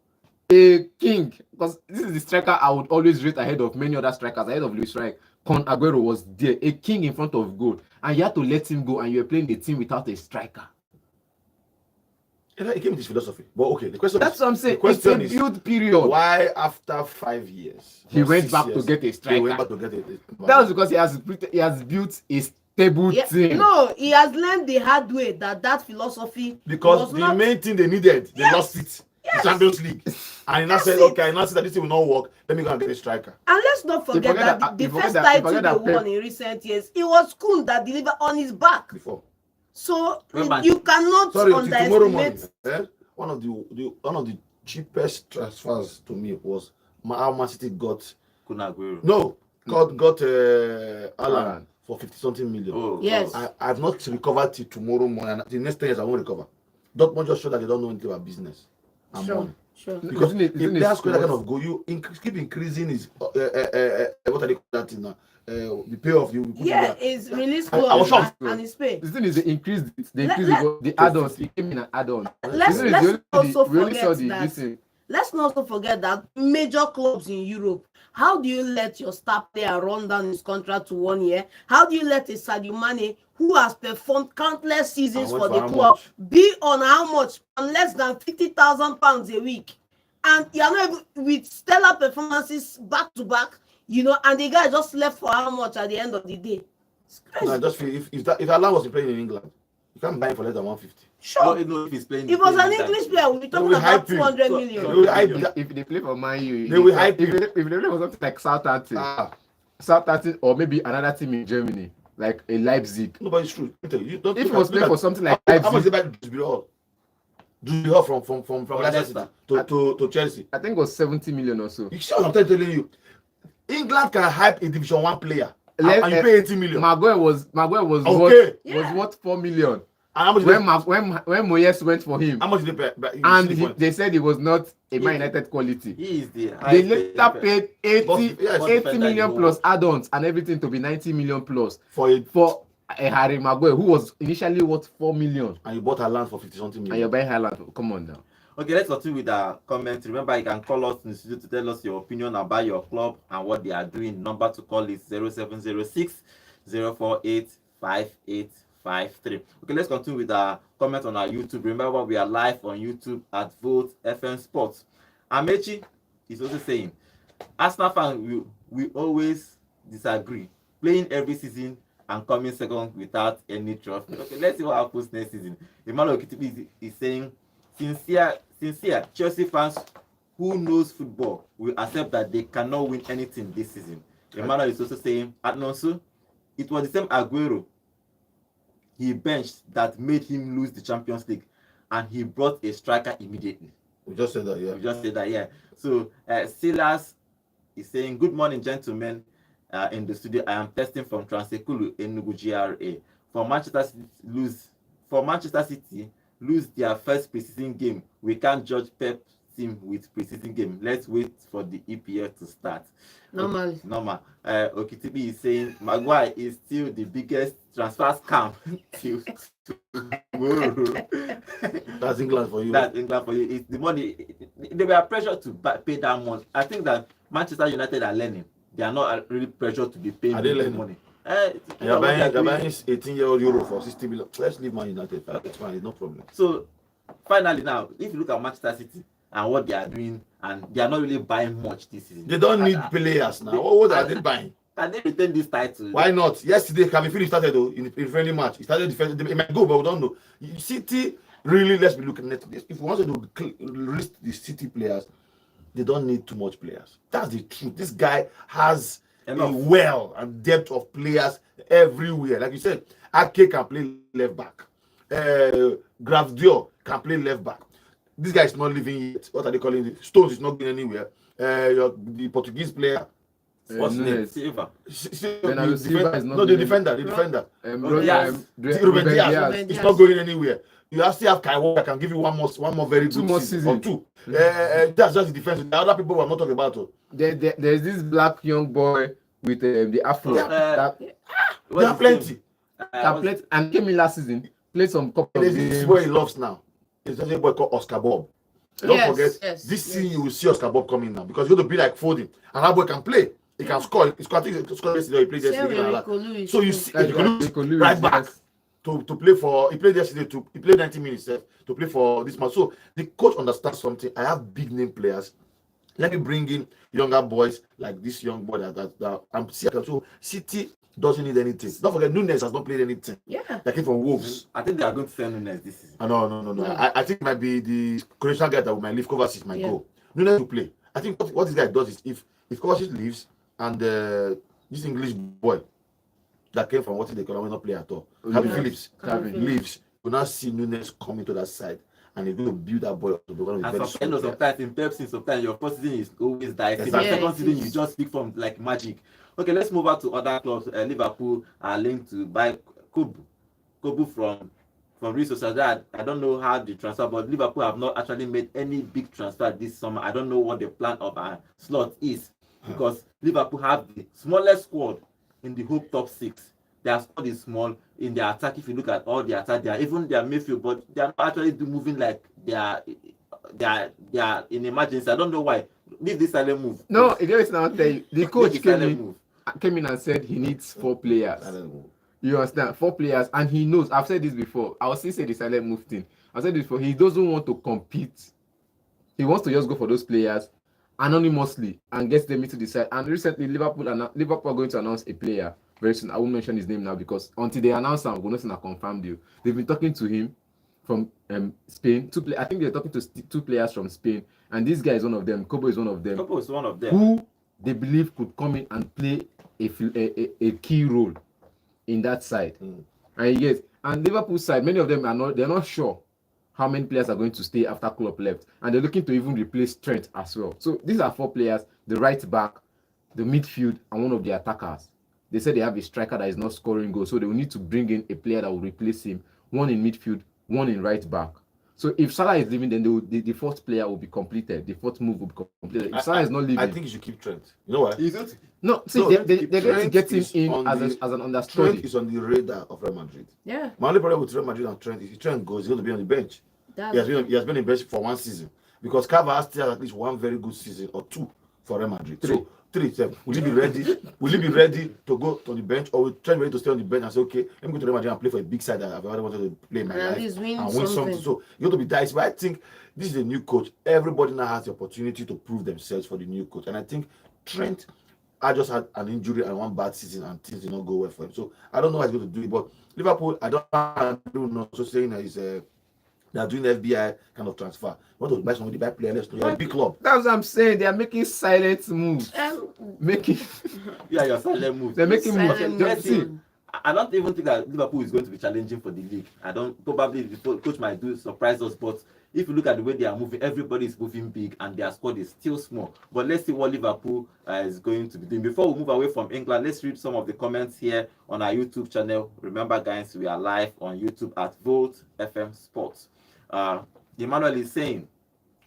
S4: A king, because this is the striker I would always rate ahead of many other strikers, ahead of Luis Suarez. Con Aguero was there, a king in front of goal, and you had to let him go, and you were playing the team without a striker.
S2: He came with his philosophy. But okay, the question
S4: That's
S2: is,
S4: what I'm saying.
S2: The question
S4: It's
S2: is,
S4: a build period.
S2: why after 5 years
S4: He
S2: or
S4: went
S2: 6
S4: back to
S2: years,
S4: get a
S2: he
S4: striker.
S2: went back to get it.
S4: That was because he has built a stable
S3: Yeah,
S4: team.
S3: no, he has learned the hard way that philosophy
S2: because
S3: was
S2: the
S3: not.
S2: main thing they needed, they lost it. The Champions League. And he now said,
S3: it.
S2: okay, I now see that this thing will not work. Let me go and get a striker.
S3: And let's not forget
S4: forget
S3: that
S4: that-
S3: the
S4: you forget
S3: first
S4: that- you
S3: title
S4: forget
S3: they
S4: that Pep-
S3: won in recent years, it was Kun that delivered on his back.
S2: Before.
S3: So
S1: Remember-
S3: you cannot
S2: Sorry, till tomorrow morning.
S3: underestimate.
S2: One of the cheapest transfers to me was how Man City got
S1: Kun Aguero.
S2: got Alan
S4: Alan.
S2: for 50-something million.
S1: Oh,
S3: Yes.
S1: oh.
S2: I've not recovered till tomorrow morning. The next 10 years I won't recover. Dortmund just showed that they don't know anything about business and
S3: Sure.
S2: money.
S3: Sure.
S2: Because
S4: Isn't it-
S2: if
S4: isn't it
S2: players score that kind
S4: sports?
S2: of goal, you keep increasing his what are they call that thing now? The payoff you put in
S3: Yeah,
S2: there.
S3: it's release
S2: I was
S3: clause
S2: shocked.
S3: and it's paid.
S4: The thing is, they increased it. They
S3: Let-
S4: increased
S3: let-
S4: the add-ons. It came in an add-on.
S3: Let's
S4: Isn't it? We
S3: also
S4: only saw
S3: forget
S4: the
S3: that.
S4: this thing.
S3: Let's not also forget that major clubs in Europe, how do you let your star player run down his contract to 1 year? How do you let a Sadio Mane, who has performed countless seasons
S2: And
S3: for
S2: went
S3: the
S2: for how
S3: club,
S2: much?
S3: be on how much? On less than £50,000 a week. And you're not even with stellar performances back to back, you know, and the guy just left for how much at the end of the day? It's crazy.
S2: No, I just feel if Alan was playing in England, you can't buy him for less than 150.
S3: Sure.
S1: No, if he's playing.
S3: If it was an
S1: playing
S3: English
S1: that-
S3: player, we'll be talking
S2: will
S3: about
S2: hype him.
S3: 200
S1: So-
S3: million.
S1: so-
S2: They will hype
S4: If they play for Man U,
S2: They will hype
S4: if
S2: you.
S4: they play for something like Southampton,
S2: Ah,
S4: or maybe another team in Germany, like a Leipzig.
S2: no, but it's true. Let me tell you, you don't.
S4: If it was playing for something like
S2: how much
S4: Leipzig,
S2: they buy Dusbiro from Leicester
S1: Leicester.
S2: City to Chelsea?
S4: I think it was 70 million or so.
S2: You see what I'm telling you? England can hype a Division 1 player
S4: Let-
S2: and you pay 80 million.
S4: Maguire was
S2: Okay.
S3: Yeah.
S4: worth 4 million.
S2: And how much
S4: When
S2: did
S4: Moyes went for him,
S2: how much did they pay?
S4: and they said he was not a Man
S1: Yeah.
S4: United quality.
S1: He is the.
S4: They
S1: highest
S4: later
S1: paid-
S4: paid
S2: But-
S4: 80,
S2: yes.
S4: 80 million plus add-ons and everything to be 90 million plus
S2: for it,
S4: for a Harry Maguire who was initially worth 4 million.
S2: and you bought a land for 50 something
S4: And you're
S2: million.
S4: buying Haaland. Come on now.
S1: Okay, let's continue with our comments. Remember, you can call us in the studio to tell us your opinion about your club and what they are doing. Number to call is 0706 048 5853. Okay, let's continue with our comment on our YouTube. Remember, we are live on YouTube at Vote FM Sports. Amechi is also saying, Arsenal fan, we always disagree. Playing every season and coming second without any trophy. Okay, let's see what happens next season. Emmanuel Okitibi is saying, sincere Chelsea fans who knows football will accept that they cannot win anything this season. Emmanuel is also saying, at Nonso, it was the same Aguero he benched that made him lose the Champions League, and he brought a striker immediately.
S2: We just said that, yeah.
S1: We just said that, yeah. So Silas is saying, good morning, gentlemen. In the studio, I am testing from Transekulu Enugu GRA. For Manchester City lose their first preseason game, we can't judge Pep's team with preseason game. Let's wait for the EPL to start.
S3: Normally.
S1: Normal. Okitibi is saying Maguire is still the biggest transfer scam till tomorrow.
S2: That's England for you.
S1: That's England for you. It's the money. They were pressured to pay that money. I think that Manchester United are learning. They are not really pressured to be paying
S2: Are they
S1: big
S2: learning?
S1: money.
S2: You're buying 18-year-old Euro for 60 million. Let's leave Man United. It's fine. It's no problem.
S1: So finally, now, if you look at Manchester City and what they are doing, and they are not really buying much this season.
S2: They don't need players now. What are they buying?
S1: Can they retain this title?
S2: Why not? Yesterday, Kevin Phillips started though in friendly match. He started defending. It might go, but we don't know. City really, let's be looking at this. If we want to list the City players, they don't need too much players. That's the truth. This guy has
S1: Enough.
S2: a well and depth of players everywhere. Like you said, Ake can play left back. Gravdiol can play left back. This guy is not living yet. What are they calling it? Stones is not going anywhere. The Portuguese player.
S1: What's his name?
S4: Nunes.
S1: Silva.
S4: Bernardo Silva is not
S2: No, the
S4: going
S2: defender. The defender.
S1: Diaz.
S2: Ruben Diaz.
S3: Diaz.
S2: It's not going anywhere. You still have Kai Walker. Can give you one more very
S4: Two
S2: good
S4: more
S2: season.
S4: season.
S2: Or two. That's just the defense. The other people we're not talking about. Oh.
S4: There's this black young boy with the afro that
S2: There are plenty.
S4: played and came in last season, played some couple of
S2: There's this
S4: games.
S2: boy he loves now. There's a boy called Oscar Bob. Don't
S3: Yes,
S2: forget,
S3: yes,
S2: this
S3: yes.
S2: season you will see Oscar Bob coming now because you're going to be like Foden. And that boy can play. He can score. He scored yesterday. He played
S3: Same
S2: yesterday.
S3: with
S2: Like
S3: Rico
S2: that.
S3: Lewis
S2: So you
S3: too.
S2: see,
S4: That's
S2: you can
S4: right,
S2: look
S4: Rico Lewis,
S2: right back.
S4: yes.
S2: To play for, he played yesterday he played 90 minutes to play for this match. So the coach understands something. I have big name players. Let me bring in younger boys like this young boy that I'm seeing. So City doesn't need anything. Don't forget, Nunes has not played anything.
S3: Yeah.
S2: That came from Wolves.
S1: I think they are going to sell Nunes this season.
S2: No. I think it might be the Croatian guy that might leave. Kovacic might
S3: Yeah.
S2: go. Nunes will play. I think what this guy does is if Kovacic leaves and this English boy that came from what they call not play at all. Calvin
S4: Yeah.
S2: Phillips
S3: Calvin
S2: leaves. You now see Nunes coming to that side and he's going to build that boy up to become a
S1: And
S2: very strong player.
S1: sometimes in Pepsi, sometimes your first season is always dicey.
S2: Exactly.
S1: The second
S3: Yeah, it
S1: season
S3: is.
S1: you just speak from like magic. Okay, let's move on to other clubs. Liverpool are linked to buy Kobu from from Real Sociedad. I don't know how the transfer, but Liverpool have not actually made any big transfer this summer. I don't know what the plan of our slot is, because Liverpool have the smallest squad in the whole top 6. Their squad is small in their attack. If you look at all the attack, they are even their midfield, but they are not actually moving like they are in emergency. I don't know why. Leave this silent move.
S4: No, it is now tell you. The coach
S1: Leave the
S4: came
S1: silent
S4: in,
S1: move.
S4: and said he needs 4 players.
S2: Silent move.
S4: You understand? 4 players, and he knows. I've said this before. I will still say the silent move thing. I said this before. He doesn't want to compete. He wants to just go for those players anonymously and get them into the side. And recently, Liverpool are going to announce a player very soon. I won't mention his name now, because until they announce him, we're not confirmed deal. They've been talking to him from Spain. I think they're talking to 2 players from Spain, and this guy is one of them. Kobo is one of them.
S1: Kobo is one of them.
S4: Who they believe could come in and play a key role in that side. And yes, and Liverpool side, many of them they're not sure how many players are going to stay after Klopp left, and they're looking to even replace Trent as well. So these are 4 players: the right back, the midfield, and one of the attackers. They said they have a striker that is not scoring goals, so they will need to bring in a player that will replace him, 1 in midfield, 1 in right back. So if Salah is leaving, then the 4th player will be completed. The 4th move will be completed. If Salah is not leaving,
S2: I think you should keep Trent. You know why?
S4: no, see,
S2: No,
S4: they're going to get him in as an
S2: Trent
S4: understudy.
S2: is on the radar of Real Madrid.
S3: Yeah.
S2: My only problem with Real Madrid and Trent is if Trent goes, he's going to be on the bench. He has been on the bench for 1 season, because Carvajal still has at least 1 very good season or 2 for Real Madrid.
S4: 3.
S2: So 3. Will he be ready? Will he be ready to go to the bench, or will Trent ready to stay on the bench and say, okay, let me go to Real Madrid and play for a big side that I've already wanted to play in my
S3: And at
S2: life
S3: least win
S2: and win something.
S3: something.
S2: So you have to be dicey. But I think this is a new coach. Everybody now has the opportunity to prove themselves for the new coach, and I think Trent, I just had an injury and 1 bad season, and things did not go well for him. So I don't know how he's going to do it. But Liverpool, I don't know. So saying that he's they are doing FBI kind of transfer. Want to buy somebody, buy player, let's do a big club.
S4: That's what I'm saying. They are making silent moves. Making
S1: Yeah, your silent move.
S4: they're making moves.
S3: Silent
S4: Just
S1: moves.
S4: see.
S1: I don't even think that Liverpool is going to be challenging for the league. I don't. Probably the coach might do surprise us, but if you look at the way they are moving, everybody is moving big, and their squad is still small. But let's see what Liverpool is going to be doing. Before we move away from England, let's read some of the comments here on our YouTube channel. Remember, guys, we are live on YouTube at Volt FM Sports. Emmanuel is saying,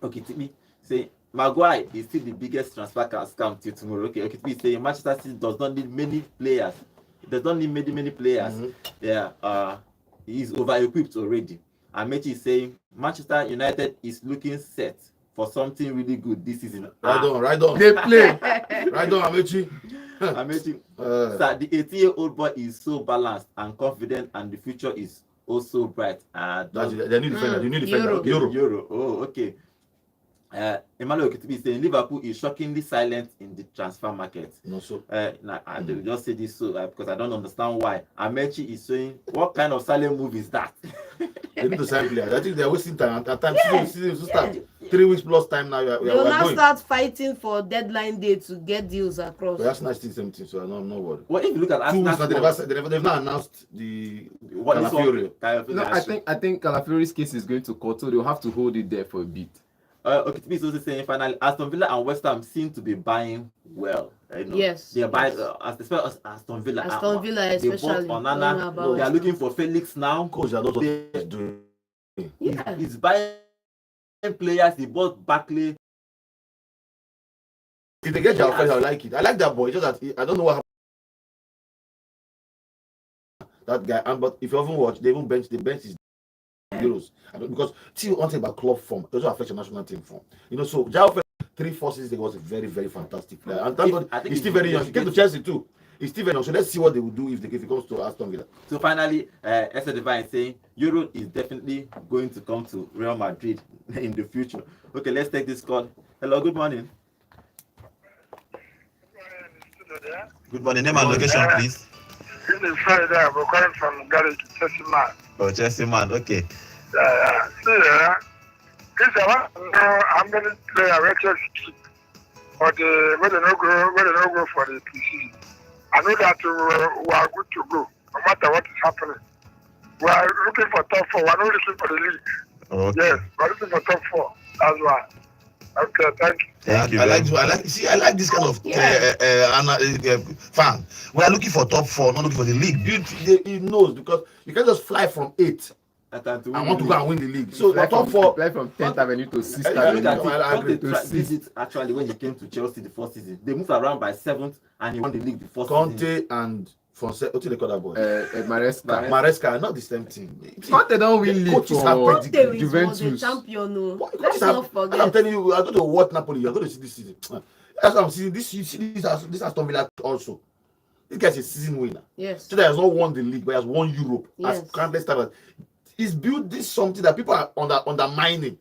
S1: okay, Timmy, saying Maguire is still the biggest transfer scam till tomorrow. Okay, Timmy is saying Manchester City does not need many players. It does not need many players. Yeah, he is over-equipped already. And Mechi is saying Manchester United is looking set for something really good this season.
S2: Right on.
S4: They play.
S2: Right on, Amechi.
S1: Amechi. Sir, the 18-year-old boy is so balanced and confident, and the future is also bright.
S2: That's the new defender. The new defender.
S1: Euro. Oh, okay. Emmanuel Okitibi is saying Liverpool is shockingly silent in the transfer market.
S2: No, so.
S1: I will just say this because I don't understand why. Amechi is saying, what kind of silent move is that?
S2: They need to sign players. I think they're wasting time. At time, season to start. 3 weeks plus time now. We
S3: They'll
S2: are
S3: now
S2: going.
S3: start fighting for deadline day to get deals across.
S2: But that's not still the same thing, so I'm not worried.
S1: Well, if you look at
S2: 2 weeks
S1: Arsenal,
S2: now, they've not announced the
S1: what this one-
S2: Calafiori.
S1: Calafiori
S4: No,
S1: has-
S4: I think Calafiori's case is going to court, so they'll have to hold it there for a bit.
S1: Okitibi is also saying finally Aston Villa and West Ham seem to be buying well.
S3: Yes.
S1: They are buying as well as Aston Villa.
S3: Aston Villa
S1: They
S3: especially.
S1: bought
S3: Don't know
S1: Onana.
S3: about
S1: They are looking for Felix now.
S2: Coach, I don't know
S1: They-
S2: what he's doing.
S3: Yeah.
S1: He's buying players. He bought Barkley.
S2: If they get their offense, I like it. I like that boy. It's just that I don't know what happened. That guy, but if you haven't watched, they even bench his Euros. Because see one thing about club form, it also affects your national team form. So Jao 3-4 seasons ago was a very, very fantastic player. And thank God,
S1: I think
S2: he's still very young. He came to Chelsea too. He's still very young. So let's see what they will do if he comes to Aston Villa.
S1: So finally, Esther Divine is saying Euro is definitely going to come to Real Madrid in the future. Okay, let's take this call. Hello, good morning. Good morning. Name and location, please.
S5: This is Friday. I'm calling from Garage Chelsea Man.
S1: Oh, Chelsea man. Okay.
S5: See, this I want to know how many players Chelsea keep for the where they no go for the preseason. I know that we are good to go, no matter what is happening. We are looking for top 4. We are not looking for the league.
S1: Okay.
S5: Yes, we are looking for top 4. That's why. Okay, thank you.
S1: Thank you.
S2: I like this kind of fan. We are looking for top 4, not looking for the league. He knows because you can't just fly from 8
S1: I can't
S2: I want to go and win the league. So
S4: Fly
S2: the top
S4: from,
S2: four.
S4: fly from 10th Avenue to 6th
S2: I
S1: Look
S2: agree.
S1: at
S4: Avenue.
S1: it.
S2: I agree.
S1: Conte
S4: To
S1: did it actually when he came to Chelsea the first season. They moved around by 7th and he won the league the first season.
S2: Conte and Fonseca. What do they call that boy?
S4: Maresca.
S2: Maresca, not the same team.
S4: Conte don't win league
S2: Coaches have
S4: for
S2: pedigree.
S3: Conte was the
S4: Juventus.
S3: champion. No.
S2: What
S3: Let's
S2: coaches have-
S3: not
S2: and I'm
S3: forget.
S2: telling you, I go to watch Napoli. You're going to see this season. That's what I'm seeing. You see this Aston Villa also. This guy's a season winner.
S3: Yes.
S2: So that has not won the league, but he has won Europe
S3: Yes.
S2: as countless times. He's built this something that people are undermining.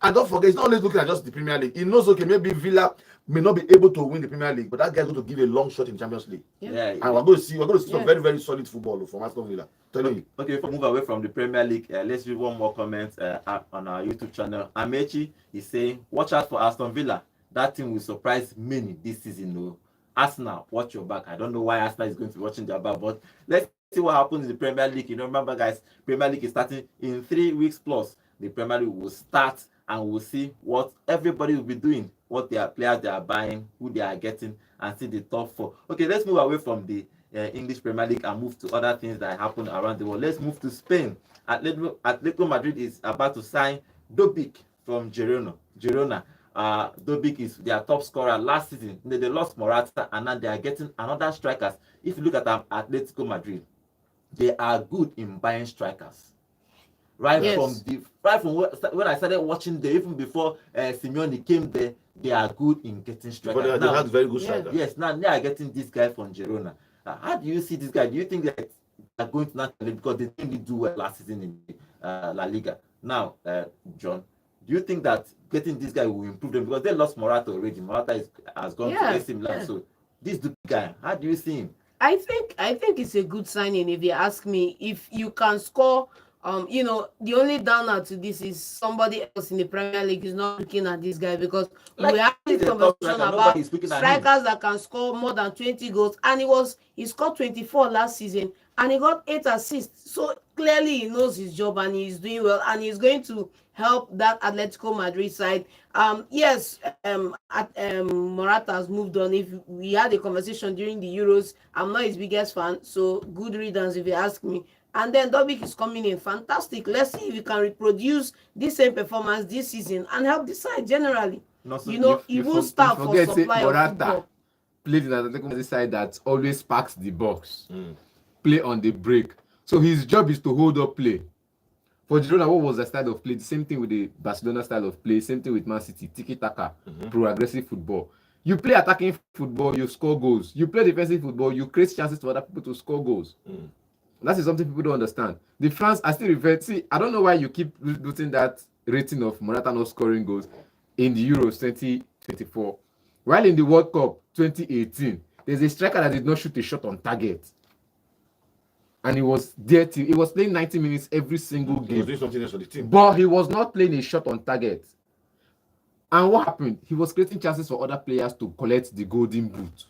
S2: And don't forget, he's not only looking at just the Premier League. He knows, okay, maybe Villa may not be able to win the Premier League, but that guy's going to give a long shot in Champions League.
S1: Yeah.
S2: And we're going to see some
S3: Yeah.
S2: very, very solid football from Aston Villa. Telling you.
S1: Okay, before we move away from the Premier League, let's read one more comment on our YouTube channel. Amechi is saying, watch out for Aston Villa. That team will surprise many this season. No. Arsenal, watch your back. I don't know why Arsenal is going to be watching their back, but let's see what happens in the Premier League. You know, remember, guys, Premier League is starting in 3 weeks plus. The Premier League will start and we'll see what everybody will be doing, what their players they are buying, who they are getting, and see the top 4. Okay, let's move away from the English Premier League and move to other things that happen around the world. Let's move to Spain. Atletico Madrid is about to sign Dobic from Girona. Dobic is their top scorer last season. They lost Morata and now they are getting another strikers. If you look at Atletico Madrid, they are good in buying strikers.
S3: Yes.
S1: From when I started watching them, even before Simeone came there, they are good in getting strikers.
S2: But they
S1: Now,
S2: had very good
S3: Yeah.
S2: strikers.
S1: yes, now they are getting this guy from Girona. How do you see this guy? Do you think that they are going to not because they didn't really do well last season in La Liga? Now, John, do you think that getting this guy will improve them because they lost Morata already? Morata has gone
S3: Yeah,
S1: to AC Milan.
S3: yeah.
S1: So this guy, how do you see him?
S3: I think it's a good signing if you ask me. If you can score, the only downer to this is somebody else in the Premier League is not looking at this guy because
S1: Like,
S3: we have this
S1: he's a top
S3: conversation
S1: striker,
S3: about
S1: nobody's looking at him.
S3: strikers that can score more than 20 goals, and he scored 24 last season and he got 8 assists. So clearly he knows his job and he's doing well and he's going to help that Atletico Madrid side. Yes, Morata has moved on. If we had a conversation during the Euros, I'm not his biggest fan, so good riddance if you ask me. And then Dobic is coming in, fantastic. Let's see if we can reproduce this same performance this season and help the side generally.
S1: No, so
S3: He will start for
S4: forget, say,
S3: supply of
S4: Morata
S3: football.
S4: played in Atletico Madrid side that always packs the box,
S2: Mm.
S4: play on the break. So his job is to hold up play. For Girona, what was the style of play? The same thing with the Barcelona style of play, same thing with Man City, tiki-taka, pro-aggressive football. You play attacking football, you score goals. You play defensive football, you create chances for other people to score goals.
S2: Mm.
S4: That is something people don't understand. The France, I still refer, see, I don't know why you keep losing that rating of Morata not scoring goals in the Euros 2024. While in the World Cup 2018, there's a striker that did not shoot a shot on target. And he was there till he was playing 90 minutes every single
S2: He was
S4: game.
S2: doing something else for the team.
S4: But he was not playing a shot on target. And what happened? He was creating chances for other players to collect the golden boot.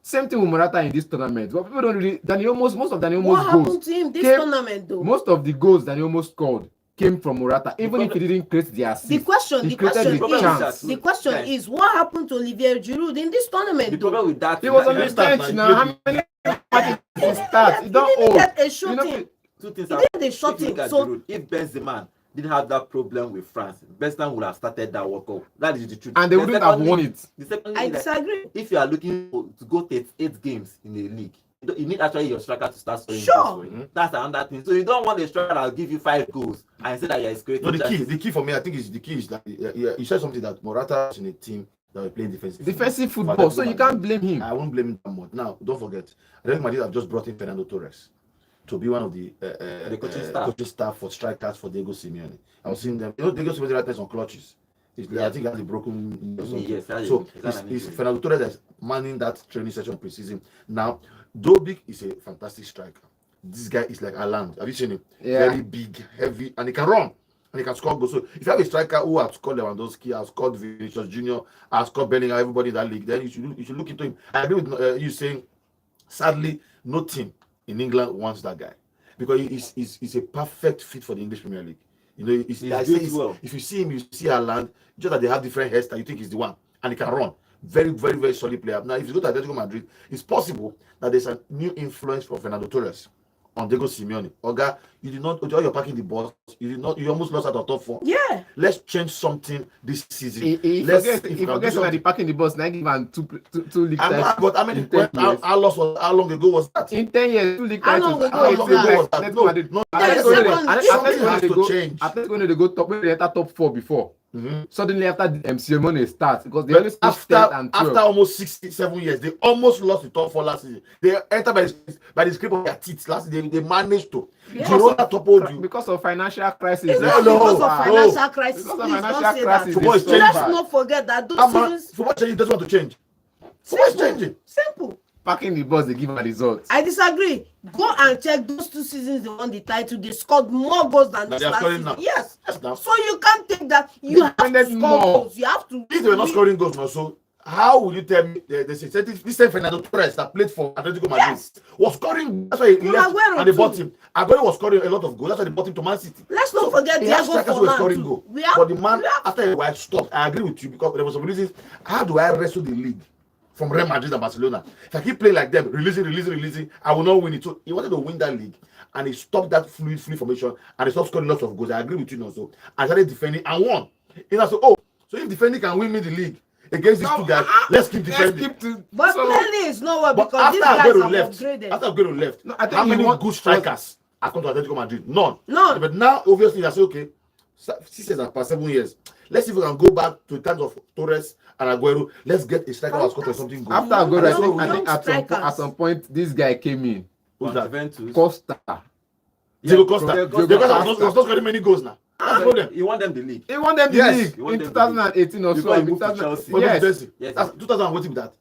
S4: Same thing with Morata in this tournament. But people don't really most of Dani
S3: What
S4: Olmo's
S3: happened
S4: goals
S3: to him this
S4: came-
S3: tournament though?
S4: most of the goals Dani Olmo scored came from Morata, even if he didn't create the assist.
S3: The question
S4: he created the
S1: problem
S4: chance.
S1: is
S3: the question
S1: Guys.
S3: is what happened to Olivier Giroud in this tournament?
S1: The
S3: though?
S1: problem with that
S4: He
S1: is
S4: was
S1: that-
S4: on the
S2: He started,
S4: bench
S2: man.
S4: now. How many matches did he start? He don't
S3: didn't
S4: old.
S3: get a
S4: You
S3: shot
S4: know,
S3: in.
S1: two things
S3: He
S1: happen.
S3: did the
S1: If
S3: shot
S1: you
S3: in,
S1: look at
S3: so-
S1: Giroud, if Benzema didn't have that problem with France, Benzema would have started that World Cup. That is the truth.
S4: and they wouldn't have won it.
S1: The second
S3: I
S1: thing is that
S3: disagree.
S1: if you are looking to go 8 games in the league, you need actually your striker to start scoring
S3: Sure.
S1: goals for you. That's another thing. So you don't want a striker that will give you 5 goals and say that you're creating
S2: No, the
S1: chances.
S2: key for me, I think is that you said something that Morata is in a team that were playing
S4: Defensive football, so you can't blame him.
S2: I won't blame him that much. Now, don't forget, Real Madrid have just brought in Fernando Torres to be one of the coaching staff for strikers for Diego Simeone. I was seeing them. You know, Diego Simeone right now is on clutches. I think he has a broken knee or something.
S1: Yes,
S2: So it's Fernando Torres that's manning that training session preseason. Now, Dobic is a fantastic striker. This guy is like Haaland. Have you seen him?
S4: Yeah.
S2: Very big, heavy, and he can run. And he can score goals. So if you have a striker who has scored Lewandowski, has scored Vinicius Junior, has scored Bellingham, everybody in that league, then you should look into him. I agree with you saying, sadly, no team in England wants that guy because he's a perfect fit for the English Premier League. You know, if you see him, you see Haaland, just that they have different hairstyles, you think he's the one, and he can run. Very, very, very solid player. Now, if you go to Atletico Madrid, it's possible that there's a new influence from Fernando Torres on Diego Simeone. Oga, you did not. You're parking the bus. You did not. You almost lost out of top 4.
S3: Yeah.
S2: Let's change something this season.
S4: He
S2: Let's
S4: forgets
S2: see if we can do
S4: that the
S2: something.
S4: parking the bus now give him two league
S2: I'm
S4: titles.
S2: not, but I mean,
S4: in 10 years.
S2: how long ago was that?
S4: In 10 years, 2 league
S3: How
S4: titles.
S3: long ago
S2: How
S3: was
S2: long
S3: that?
S2: ago was that? No,
S4: Madrid.
S2: no.
S3: Yes,
S2: Atletico
S3: second-
S2: Madrid-
S3: if-
S2: something has to change.
S4: Atletico need to go top when they enter top 4 before.
S2: Mhm.
S4: Suddenly after the Simeone starts, because they
S2: But
S4: always finish 10th and 12th.
S2: after almost 67 years, they almost lost the top 4 last season. They entered by the scrape of their teeth last season. They managed to.
S3: Yes.
S2: Girona toppled you.
S4: Because of financial crisis.
S3: It's
S2: No,
S3: not
S2: no,
S3: because of
S2: no.
S3: financial crisis.
S4: Because of
S3: Please
S4: financial
S3: don't say
S4: crisis,
S3: that.
S2: Football is
S4: they
S2: changing.
S3: Let's
S4: stop
S3: not forget that those
S2: Ama,
S3: seasons.
S2: football change doesn't want to change. Football is changing.
S3: Simple.
S4: Parking the bus, they give a result.
S3: I disagree. Go and check those 2 seasons they won the title. They scored more goals than
S2: Now
S3: this
S2: they are
S3: last
S2: scoring
S3: season.
S2: now.
S3: Yes.
S2: Yes, now.
S3: So you can't take that. You have to
S4: Depended
S3: score
S4: more.
S3: goals. You have to.
S2: If they were not scoring goals now, so how will you tell me this same Fernando Torres that played for Atletico Madrid
S3: Yes.
S2: was scoring? That's why he left
S3: Aguero
S2: and they
S3: too.
S2: bought him. Aguero was scoring a lot of goals. That's why they bought him to Man City.
S3: Let's not forget
S2: he has
S3: Diego
S2: strikers who were scoring
S3: Forlan.
S2: goals.
S3: We have,
S2: But the man,
S3: we have-
S2: after a while, stopped. I agree with you because there was some reasons. How do I wrestle the league from Real Madrid and Barcelona? If I keep playing like them, releasing, I will not win it. So he wanted to win that league, and he stopped that fluid formation, and he stopped scoring lots of goals. I agree with you now. So I started defending and won. And I said, oh, so if defending can win me the league against these 2 guys, let's keep defending.
S3: But
S4: So-
S3: clearly it's not well
S2: But
S3: because these
S2: after
S3: guys
S2: Aguero
S3: have
S2: left,
S3: upgraded.
S4: No, I think
S2: how
S4: he
S2: many
S4: want-
S2: good strikers have come to Atletico Madrid? None.
S3: None.
S2: But now, obviously, I say, okay, 6 years have passed, 7 years. Let's see if we can go back to the times of Torres and Aguero. Let's get a striker who scored for something good.
S4: After Aguero,
S3: Young
S4: I think
S3: strikers.
S4: at some point, this guy came in.
S2: Who's
S1: On
S2: that?
S1: Juventus.
S4: Costa.
S2: Diego Costa.
S1: Diego
S2: Diego
S1: Costa.
S2: Costa was not scoring many goals now. That's the problem.
S1: He won them the league.
S4: He won them the
S2: Yes,
S4: league
S1: he won
S4: in
S1: them the
S4: 2018 or so.
S1: Before he
S4: in
S1: moved to
S4: 2000
S1: Chelsea.
S2: But
S4: Yes,
S2: Chelsea.
S1: Yes.
S2: That's 2000. What with that?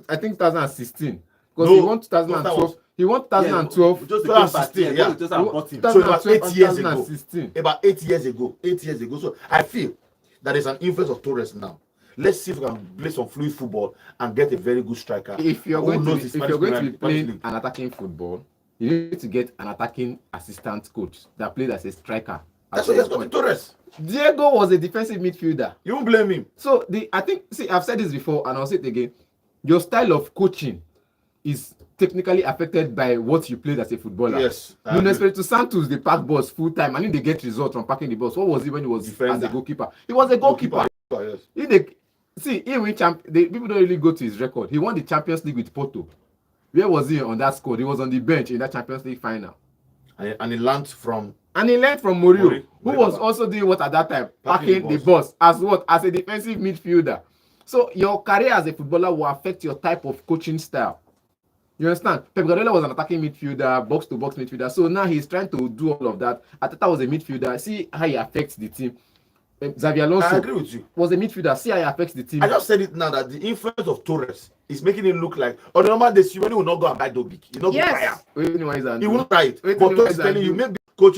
S4: I think 2016. Because
S2: No,
S4: he won
S2: Costa
S4: 2012.
S2: was-
S4: He won 2012.
S1: Just
S2: 2016,
S1: came back,
S2: yeah.
S1: Just
S4: He won
S1: bought him.
S2: So it was 8 years ago.
S4: 2016.
S2: About 8 years ago. 8 years ago. So I feel that there's an influence of Torres now. Let's see if we can play some fluid football and get a very good striker.
S4: If you're
S2: who
S4: going to
S2: knows
S4: be,
S2: the
S4: if
S2: Spanish
S4: you're going to
S2: Premier-
S4: be
S2: Spanish
S4: playing
S2: league.
S4: an attacking football, you need to get an attacking assistant coach that plays as a striker.
S2: That's what let's go to Torres.
S4: Diego was a defensive midfielder.
S2: You won't blame him.
S4: So I think, see, I've said this before and I'll say it again. Your style of coaching is technically affected by what you played as a footballer.
S2: Yes. I
S4: Nuno
S2: agree.
S4: Espirito Santos, they pack balls full time. I mean, they get results from packing the balls. What was he when he was
S2: Defender.
S4: as a goalkeeper? He was a goalkeeper.
S2: Yes.
S4: He win people don't really go to his record. He won the Champions League with Porto. Where was he on that squad? He was on the bench in that Champions League final.
S2: And he learned from
S4: And he learned from Mourinho, who
S2: Mourinho.
S4: was also doing what at that time?
S2: Packing
S4: Packing
S2: the
S4: the bus as what? As a defensive midfielder. So your career as a footballer will affect your type of coaching style. You understand? Pep Guardiola was an attacking midfielder, box-to-box midfielder. So now he's trying to do all of that. Ateta was a midfielder. See how he affects the team. Xavi
S2: I
S4: Alonso
S2: agree with you.
S4: was a midfielder. See how he affects the team.
S2: I just said it now that the influence of Torres is making it look like on the normal days, Simeone will not go and buy Dobic. He will not
S3: Yes.
S2: go buy him. He will not try it.
S4: Wait,
S2: But
S4: wait,
S2: Torres is
S4: wait,
S2: telling you,
S4: wait.
S2: maybe coach,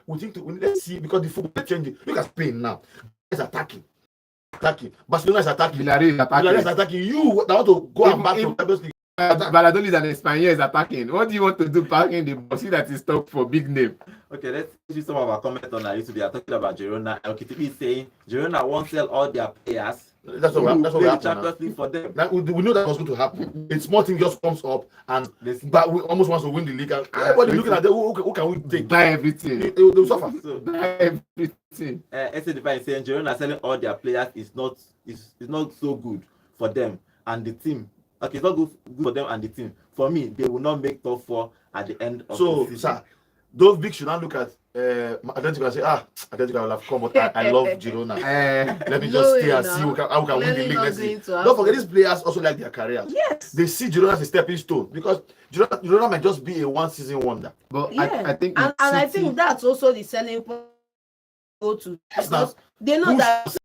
S2: let's see, because the football is changing. Look at Spain now. It's attacking. Barcelona is attacking.
S4: Villarreal is
S2: Villarreal is
S4: attacking.
S2: attacking. You that want to go and
S4: Even-
S2: back to
S4: even-
S2: Champions League.
S4: Valladolid and Espanyol is attacking. What do you want to do packing the ball? See that is top for big name.
S1: Okay, let's see some of our comments on our YouTube. They are talking about Girona. LKTV is saying Girona won't sell all their players.
S2: That's what
S1: Who
S2: we
S1: play
S2: have
S1: the
S2: now.
S1: Champions League for them.
S2: Now, we know that was going to happen. A small thing just comes up, and
S1: This-
S2: but we almost wants to win the league. And everybody looking at them, who can we take?
S4: Buy everything.
S2: They will suffer.
S1: So,
S4: Buy everything.
S1: SADFI is saying Girona selling all their players is not so good for them and the team. Okay, it's not good for them and the team. For me, they will not make top 4 at the end of
S2: So,
S1: the season.
S2: sir, those big should not look at Atletico and say, Atletico will have come, but I love Girona. Let me just
S3: No
S2: stay
S3: way
S2: and
S3: now.
S2: see how we can win the
S3: Clearly
S2: league
S3: not
S2: next
S3: going
S2: season.
S3: to
S2: Don't forget,
S3: happen.
S2: these players also like their careers.
S3: Yes.
S2: They see Girona as a stepping stone because Girona might just be a one-season wonder.
S4: But
S3: Yeah.
S4: I think
S3: and I
S4: City-
S3: think that's also the selling point. Go to
S2: Yes,
S3: because they know
S2: Who's-
S3: that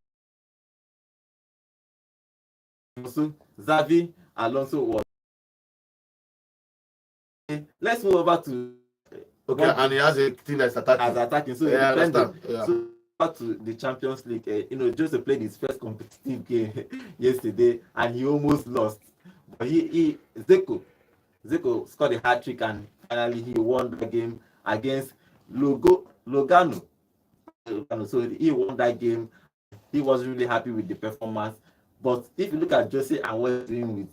S1: Also, Xavi Alonso was. Let's move over to
S2: Okay, and he has a team that's attacking.
S1: as attacking. So,
S2: Yeah, I
S1: depending.
S2: understand. Yeah.
S1: So over to the Champions League. Jose played his first competitive game yesterday, and he almost lost. But Zeko scored a hat trick, and finally he won the game against Lugano. So he won that game. He was really happy with the performance. But if you look at Jose and what he's doing with,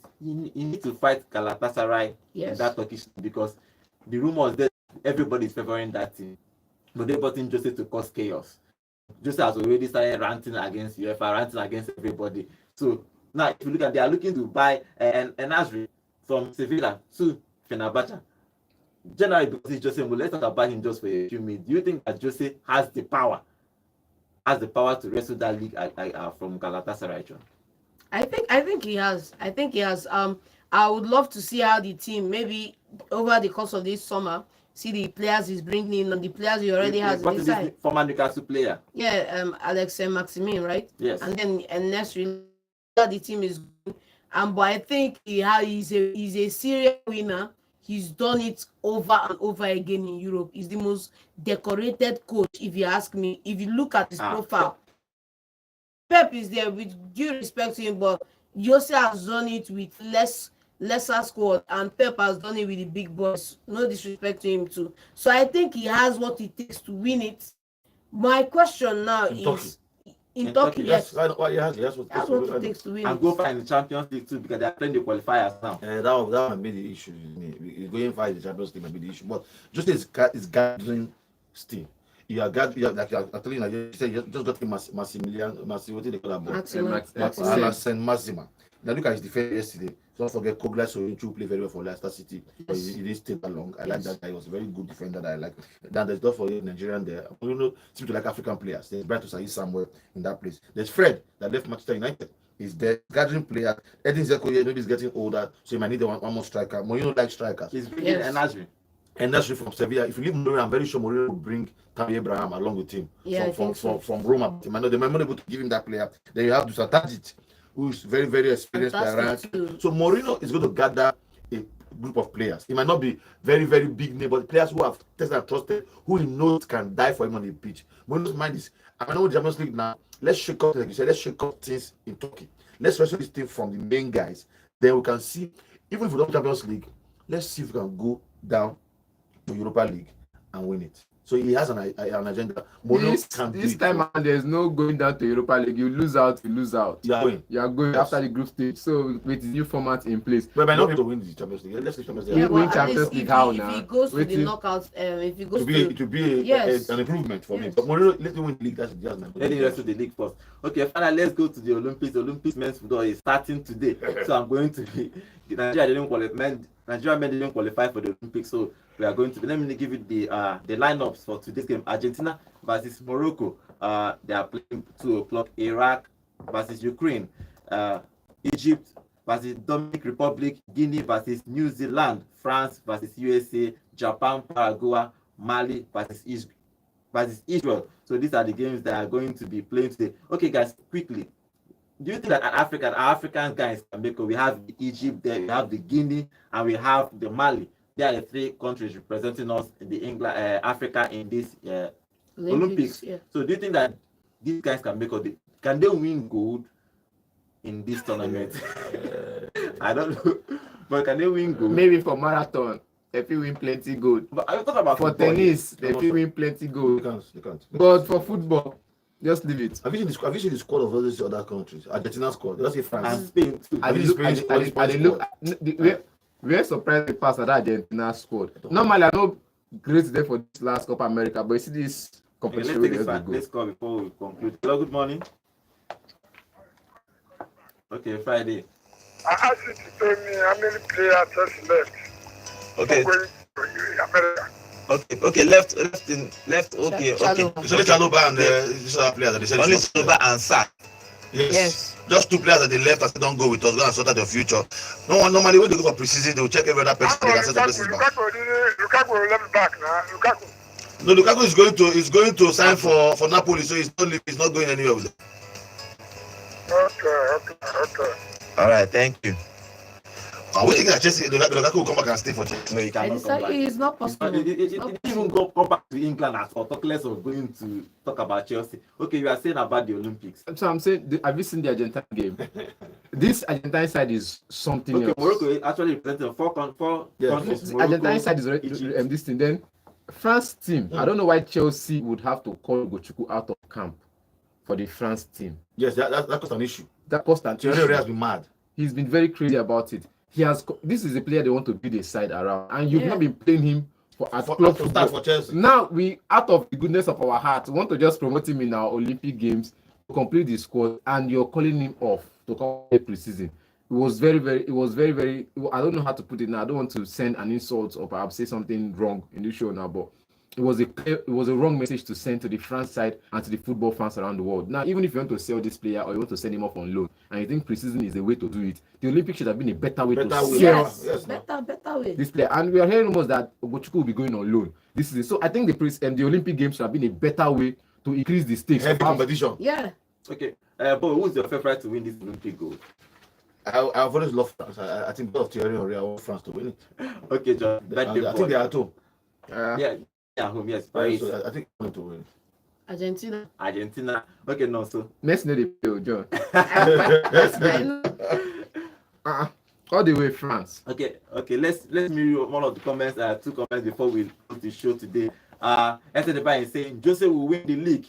S1: he need to fight Galatasaray in
S3: Yes.
S1: that Turkish league, because the rumors that everybody is favoring that team. But they brought in Jose to cause chaos. Jose has already started ranting against UEFA, ranting against everybody. So now, if you look at, they are looking to buy an Nasri from Sevilla to Fenerbahce. Generally, because it's Jose Mourinho, let's talk about him just for a few minutes. Do you think that Jose has the power to wrestle that league from Galatasaray, John?
S3: I think he has. I think he has. I would love to see how the team, maybe over the course of this summer, see the players he's bringing in and the players he already has
S1: What is
S3: inside.
S1: this former Newcastle player?
S3: Yeah, Alex Maximin, right?
S1: Yes.
S3: And then next the team is good. But I think he's a serious winner. He's done it over and over again in Europe. He's the most decorated coach, if you ask me. If you look at his profile, Pep is there, with due respect to him, but Jose has done it with lesser squad, and Pep has done it with the big boys. No disrespect to him too. So I think he has what it takes to win it. My question now is in Turkey, yes.
S2: Yes, that's what
S3: it takes to win
S1: And
S3: it.
S1: go find the Champions League too, because they are playing the qualifiers now.
S2: That might be the issue. Going fight the Champions League might be the issue, but just is gathering steam. You are telling you, like you said, you just got Maximilian, what do they call that boy? Saint Maxima. Now look at his defense yesterday. Don't forget Kogla Soyuncu played very well for Leicester City. But he didn't stay that long. I like that guy. He was a very good defender that I like. Then there's not for Nigerian there. Seem to like African players. There's Brighton Said somewhere in that place. There's Fred that left Manchester United. He's there, gathering player. Edin Dzeko, maybe he's getting older, so he might need one more striker. Mourinho likes strikers.
S1: He's bringing Nasri.
S2: And that's from Sevilla. If you leave Mourinho, I'm very sure Mourinho will bring Tammy Abraham along with him from Roma. They might not able to give him that player. Then you have Dusan Tadic, who is very, very experienced player. So Mourinho is going to gather a group of players. It might not be very, very big name, but players who have tested and trusted, who he knows can die for him on the pitch. Mourinho's mind is, I know the Champions League now. Let's shake up, like you said, let's shake up things in Turkey. Let's wrestle this thing from the main guys. Then we can see, even if we don't Champions League, let's see if we can go down to Europa League and win it. So he has an agenda.
S4: This time around, there's no going down to Europa League. You lose out. You are going after the group stage. So with the new format in place.
S2: But by not able to win the Champions League. Let's Champions League.
S4: Win Champions League how now?
S3: If he goes to the knockouts, if he goes
S2: it will be an improvement for me. But Mourinho, let me win the league. That's just
S1: let the rest of the league first. Okay, finally, let's go to the Olympics. The Olympics men's football is starting today. So I'm going to be Nigeria men didn't qualify for the Olympics, so we are going to. Let me give you the lineups for today's game. Argentina versus Morocco. They are playing 2:00. Iraq versus Ukraine. Egypt versus Dominican Republic. Guinea versus New Zealand. France versus USA. Japan, Paraguay, Mali versus Israel. So these are the games that are going to be playing today. Okay, guys, quickly. Do you think that our African guys can make it? We have Egypt there, we have the Guinea, and we have the Mali. They are the three countries representing us in the Africa in this Olympics. Yeah. So do you think that these guys can make it? Can they win gold in this tournament? I don't know, but can they win gold?
S4: Maybe for marathon, if you win plenty gold.
S1: But I'm talking about
S4: for tennis, if you win plenty gold.
S2: You can't.
S4: But for football, just leave it.
S2: Have you seen the squad of all these other countries? Argentina squad. Let's say France.
S1: And Spain too.
S4: We're surprised the pass at Argentina squad. Normally, I know great there for this last Copa America, but you see this competition.
S1: Let's go before we conclude. Hello, good morning. Okay, Friday.
S5: I asked you to tell me how many players just left.
S1: Okay.
S5: Going to America.
S1: Okay, left. Okay.
S2: So let's Chaloba and these other players that they said.
S1: Only Chaloba and Sarr.
S2: Yes. Just two players that they left and don't go with us. Go and sort out their future. Normally when they go for preseason, they will check every other person.
S5: Lukaku will left back now. Lukaku.
S2: No, Lukaku is going to sign for Napoli, so he's not going anywhere with them.
S5: Okay.
S1: All right, thank you.
S2: We think that Chelsea, Lukaku will come back and stay for Chelsea.
S1: No, he cannot come back.
S3: It's not possible.
S1: It didn't even come back to England at all. Talk less of going to talk about Chelsea. Okay, you are saying about the Olympics.
S4: So I'm saying, have you seen the Argentine game? This Argentine side is something else.
S1: Morocco actually representing four countries.
S4: Argentine side is this thing. Then France team. I don't know why Chelsea would have to call Gochuku out of camp for the France team.
S2: Yes, that caused an issue.
S4: That caused an issue.
S2: Thierry has been mad.
S4: He's been very crazy about it. This is a player they want to build a side around, and you've not been playing him at
S2: For
S4: club
S2: to start
S4: football.
S2: for Chelsea.
S4: Now we, out of the goodness of our heart, want to just promote him in our Olympic Games to complete the squad, and you're calling him off to come pre-season. It was very, I don't know how to put it now. I don't want to send an insult or perhaps say something wrong in this show now, but it was a wrong message to send to the France side and to the football fans around the world. Now, even if you want to sell this player or you want to send him off on loan, and you think pre-season is the way to do it, the Olympics should have been a better way to sell
S3: Yes, better way.
S4: this player. And we are hearing rumors that Ogochukwu will be going on loan this season. So I think the Olympic Games should have been a better way to increase the stakes.
S2: Heavy competition.
S3: Yeah.
S1: Okay, but who's your favorite to win this Olympic gold?
S2: I've always loved France. I think both Thierry Henry, I want France to win it.
S1: Okay, John.
S2: I think they are too.
S1: Yeah, home, yes. Paris.
S2: So I think I'm going to win.
S1: Argentina. Okay, no, so.
S4: Let's know the play, John.
S3: I know.
S4: All the way France.
S1: Okay. Let's read one of the comments. 2 comments before we go to the show today. Esther is saying Jose will win the league.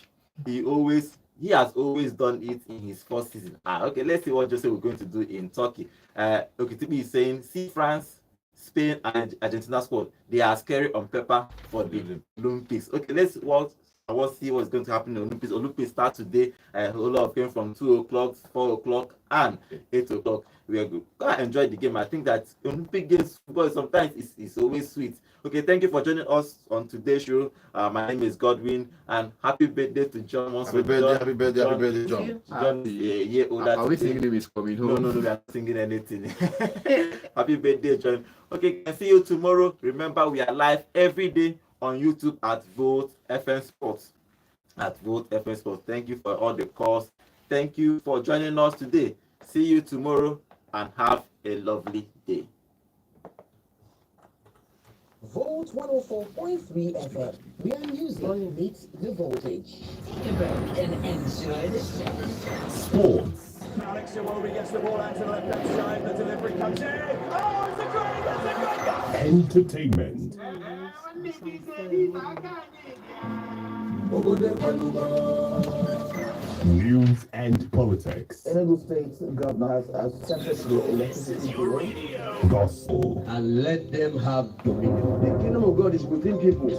S1: He has always done it in his first season. Okay. Let's see what Jose will going to do in Turkey. Tibi is saying, see France, Spain, and Argentina squad. They are scary on paper for the Olympics. Okay. Let's see what's going to happen in the Olympics. Olympics start today. A whole lot of games from 2 o'clock, 4 o'clock, and 8 o'clock. We are gonna enjoy the game. I think that Olympic Games football sometimes is always sweet. Okay, thank you for joining us on today's show. My name is Godwin, and happy birthday to John.
S2: Happy birthday, John.
S1: John is a year older.
S4: Are we singing him is coming home?
S1: No, we are not singing anything. Happy birthday, John. Okay, can see you tomorrow. Remember, we are live every day on YouTube at Volt FM Sports. Thank you for all the calls. Thank you for joining us today. See you tomorrow and have a lovely day.
S6: Volt 104.3 FM. Where music meets the voltage. And enjoy the show.
S7: Sports. Alex Iwobi gets the ball out to the left-hand side. The delivery comes in. Oh, it's a great goal. Entertainment. News and politics.
S6: Enugu State governor has sent the electricity bill.
S7: Gospel.
S6: And let them have dominion. The kingdom of God is within people.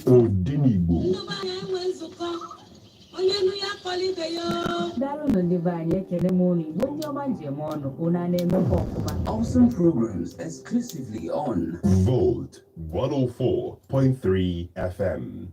S7: Odinibo.
S8: Awesome programs exclusively on
S7: Volt 104.3 FM.